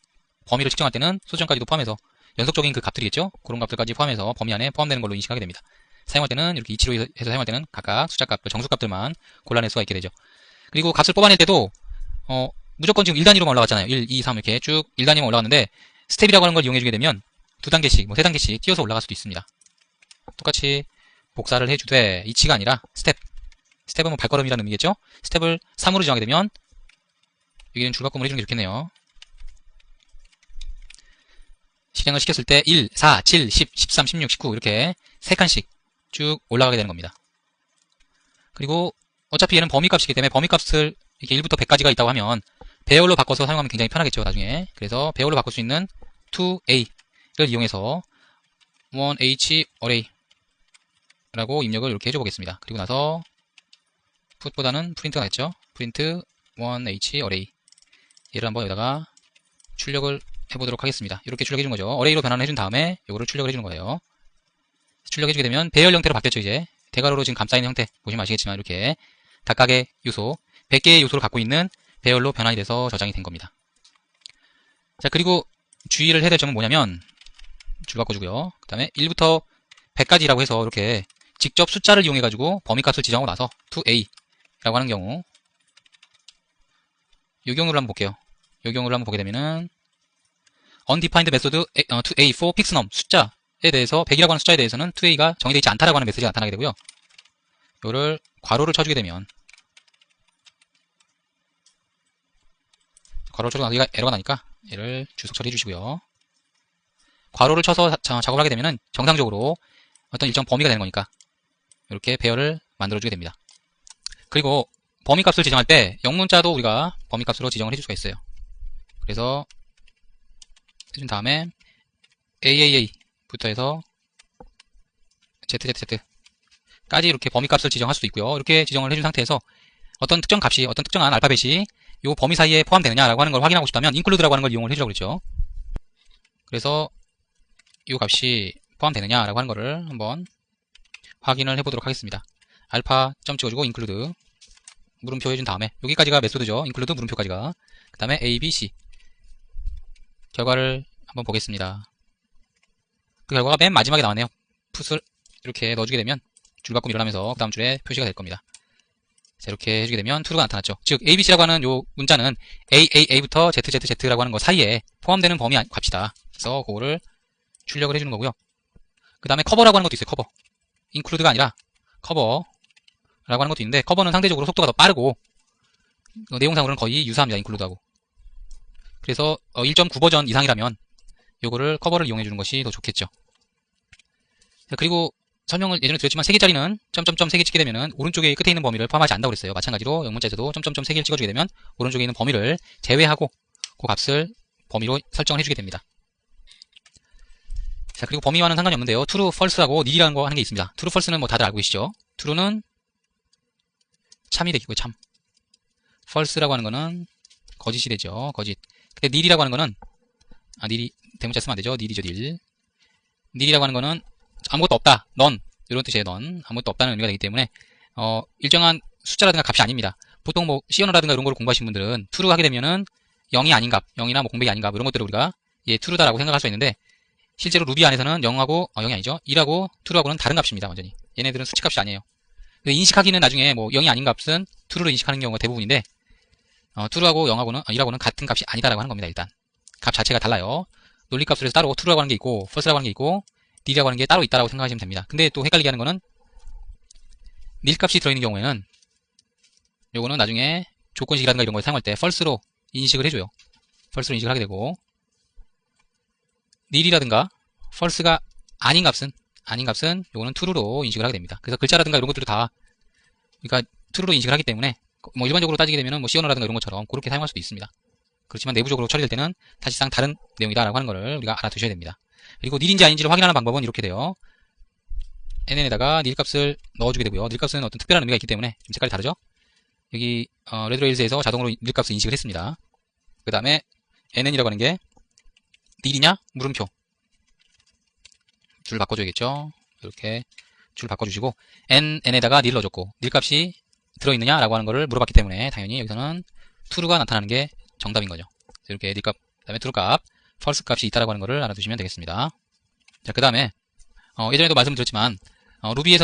범위를 측정할 때는 소수점까지도 포함해서 연속적인 그 값들이겠죠. 그런 값들까지 포함해서 범위 안에 포함되는 걸로 인식하게 됩니다. 사용할 때는 이렇게 이치로 해서 사용할 때는 각각 숫자 값들, 정수 값들만 골라낼 수가 있게 되죠. 그리고 값을 뽑아낼 때도 무조건 지금 1단위로만 올라갔잖아요. 1, 2, 3 이렇게 쭉 1단위만 올라갔는데 스텝이라고 하는 걸 이용해주게 되면 2단계씩, 3단계씩 띄어서 올라갈 수도 있습니다. 똑같이 복사를 해주되 이치가 아니라 스텝. 스텝은 뭐 발걸음이라는 의미겠죠? 스텝을 3으로 지정하게 되면 여기는 줄바꿈을 해주는 게 좋겠네요. 실행을 시켰을 때 1, 4, 7, 10, 13, 16, 19 이렇게 3칸씩 쭉 올라가게 되는 겁니다. 그리고 어차피 얘는 범위값이기 때문에 범위값을 이렇게 1부터 100까지가 있다고 하면 배열로 바꿔서 사용하면 굉장히 편하겠죠, 나중에. 그래서 배열로 바꿀 수 있는 2a를 이용해서 1h array 라고 입력을 이렇게 해줘 보겠습니다. 그리고 나서 put보다는 print가 낫죠. print 1h array 얘를 한번 여기다가 출력을 해보도록 하겠습니다. 이렇게 출력해준 거죠. array로 변환을 해준 다음에 이거를 출력을 해주는 거예요. 출력해주게 되면 배열 형태로 바뀌었죠. 이제 대괄호로 지금 감싸있는 형태 보시면 아시겠지만 이렇게 각각의 요소 100개의 요소를 갖고 있는 배열로 변환이 돼서 저장이 된 겁니다. 자, 그리고 주의를 해야 될 점은 뭐냐면 줄 바꿔주고요. 그 다음에 1부터 100까지라고 해서 이렇게 직접 숫자를 이용해가지고 범위값을 지정하고 나서 2a라고 하는 경우 이 경우를 한번 볼게요. 이 경우를 한번 보게 되면은 undefined method 2a for fixnum 숫자에 대해서 100이라고 하는 숫자에 대해서는 2a가 정의되어 있지 않다라고 하는 메시지가 나타나게 되고요. 이거를 괄호를 쳐주게 되면 괄호를 쳐서 여기가 에러가 나니까 얘를 주석 처리해 주시고요. 괄호를 쳐서 작업을 하게 되면은 정상적으로 어떤 일정 범위가 되는 거니까 이렇게 배열을 만들어주게 됩니다. 그리고 범위값을 지정할 때 영문자도 우리가 범위값으로 지정을 해줄 수가 있어요. 그래서 해준 다음에 AAA부터 해서 ZZZ까지 이렇게 범위값을 지정할 수도 있고요. 이렇게 지정을 해준 상태에서 어떤 특정 값이, 어떤 특정한 알파벳이 이 범위 사이에 포함되느냐라고 하는 걸 확인하고 싶다면 include라고 하는 걸 이용을 해주라고 그랬죠. 그래서 이 값이 포함되느냐라고 하는 거를 한번 확인을 해보도록 하겠습니다. 알파 점 찍어주고 include 물음표 해준 다음에 여기까지가 메소드죠. include 물음표까지가. 그 다음에 A, B, C 결과를 한번 보겠습니다. 그 결과가 맨 마지막에 나왔네요. 풋을 이렇게 넣어주게 되면 줄바꿈이 일어나면서 그 다음 줄에 표시가 될 겁니다. 자, 이렇게 해주게 되면 true가 나타났죠. 즉 ABC라고 하는 요 문자는 AAA부터 ZZZ라고 하는 거 사이에 포함되는 범위 값이다. 그래서 그거를 출력을 해주는 거고요. 그 다음에 커버라고 하는 것도 있어요. 커버. include가 아니라 커버라고 하는 것도 있는데 커버는 상대적으로 속도가 더 빠르고 내용상으로는 거의 유사합니다. include하고. 그래서 1.9 버전 이상이라면 요거를 커버를 이용해 주는 것이 더 좋겠죠. 자, 그리고 설명을 예전에 드렸지만 3개짜리는 점점점 3개 찍게 되면은 오른쪽에 끝에 있는 범위를 포함하지 않는다고 그랬어요. 마찬가지로 영문자에서도 점점점 3개를 찍어주게 되면 오른쪽에 있는 범위를 제외하고 그 값을 범위로 설정을 해주게 됩니다. 자, 그리고 범위와는 상관이 없는데요. true, false하고 nil이라는 거 하는 게 있습니다. true, false는 뭐 다들 알고 계시죠? true는 참이 되겠고요. 참. false라고 하는 거는 거짓이 되죠. 거짓. 근데 nil이라고 하는 거는 nil이 대문자 쓰면 안 되죠. nil이죠. nil. nil이라고 하는 거는 아무것도 없다. none. 이런 뜻의 none, 아무것도 없다는 의미가 되기 때문에 일정한 숫자라든가 값이 아닙니다. 보통 뭐 시언어라든가 이런 걸 공부하신 분들은 true 하게 되면은 0이 아닌 값, 0이나 뭐 공백이 아닌 값 이런 것들을 우리가 true다라고 생각할 수 있는데 실제로 루비 안에서는 0하고 0이 아니죠. 1하고 true하고는 다른 값입니다. 완전히. 얘네들은 수치값이 아니에요. 인식하기는 나중에 뭐 0이 아닌 값은 true로 인식하는 경우가 대부분인데 true하고 1하고는 같은 값이 아니다라고 하는 겁니다. 일단 값 자체가 달라요. 논리값으로 해서 따로 true라고 하는 게 있고 false라고 하는 게 있고 nil이라고 하는 게 따로 있다라고 생각하시면 됩니다. 근데 또 헷갈리게 하는 거는 nil 값이 들어있는 경우에는 요거는 나중에 조건식이라든가 이런 걸 사용할 때 false로 인식을 해줘요. false로 인식을 하게 되고 nil이라든가 false가 아닌 값은 요거는 true로 인식을 하게 됩니다. 그래서 글자라든가 이런 것들도 다 그러니까 true로 인식을 하기 때문에 뭐 일반적으로 따지게 되면은 뭐 시언어라든가 이런 것처럼 그렇게 사용할 수도 있습니다. 그렇지만 내부적으로 처리될 때는 사실상 다른 내용이다라고 하는 거를 우리가 알아두셔야 됩니다. 그리고 nil인지 아닌지를 확인하는 방법은 이렇게 돼요. nn에다가 nil 값을 넣어주게 되고요. nil 값은 어떤 특별한 의미가 있기 때문에 좀 색깔이 다르죠? 여기 레드레일즈에서 자동으로 nil 값을 인식을 했습니다. 그 다음에 nn이라고 하는 게 nil이냐? 물음표. 줄 바꿔줘야겠죠? 이렇게 줄 바꿔주시고 nn에다가 nil 넣어줬고 nil 값이 들어있느냐? 라고 하는 거를 물어봤기 때문에 당연히 여기서는 true가 나타나는 게 정답인 거죠. 이렇게 nil 값, 그 다음에 true 값, false 값이 있다라고 하는 거를 알아두시면 되겠습니다. 자, 그 다음에 예전에도 말씀드렸지만 루비에서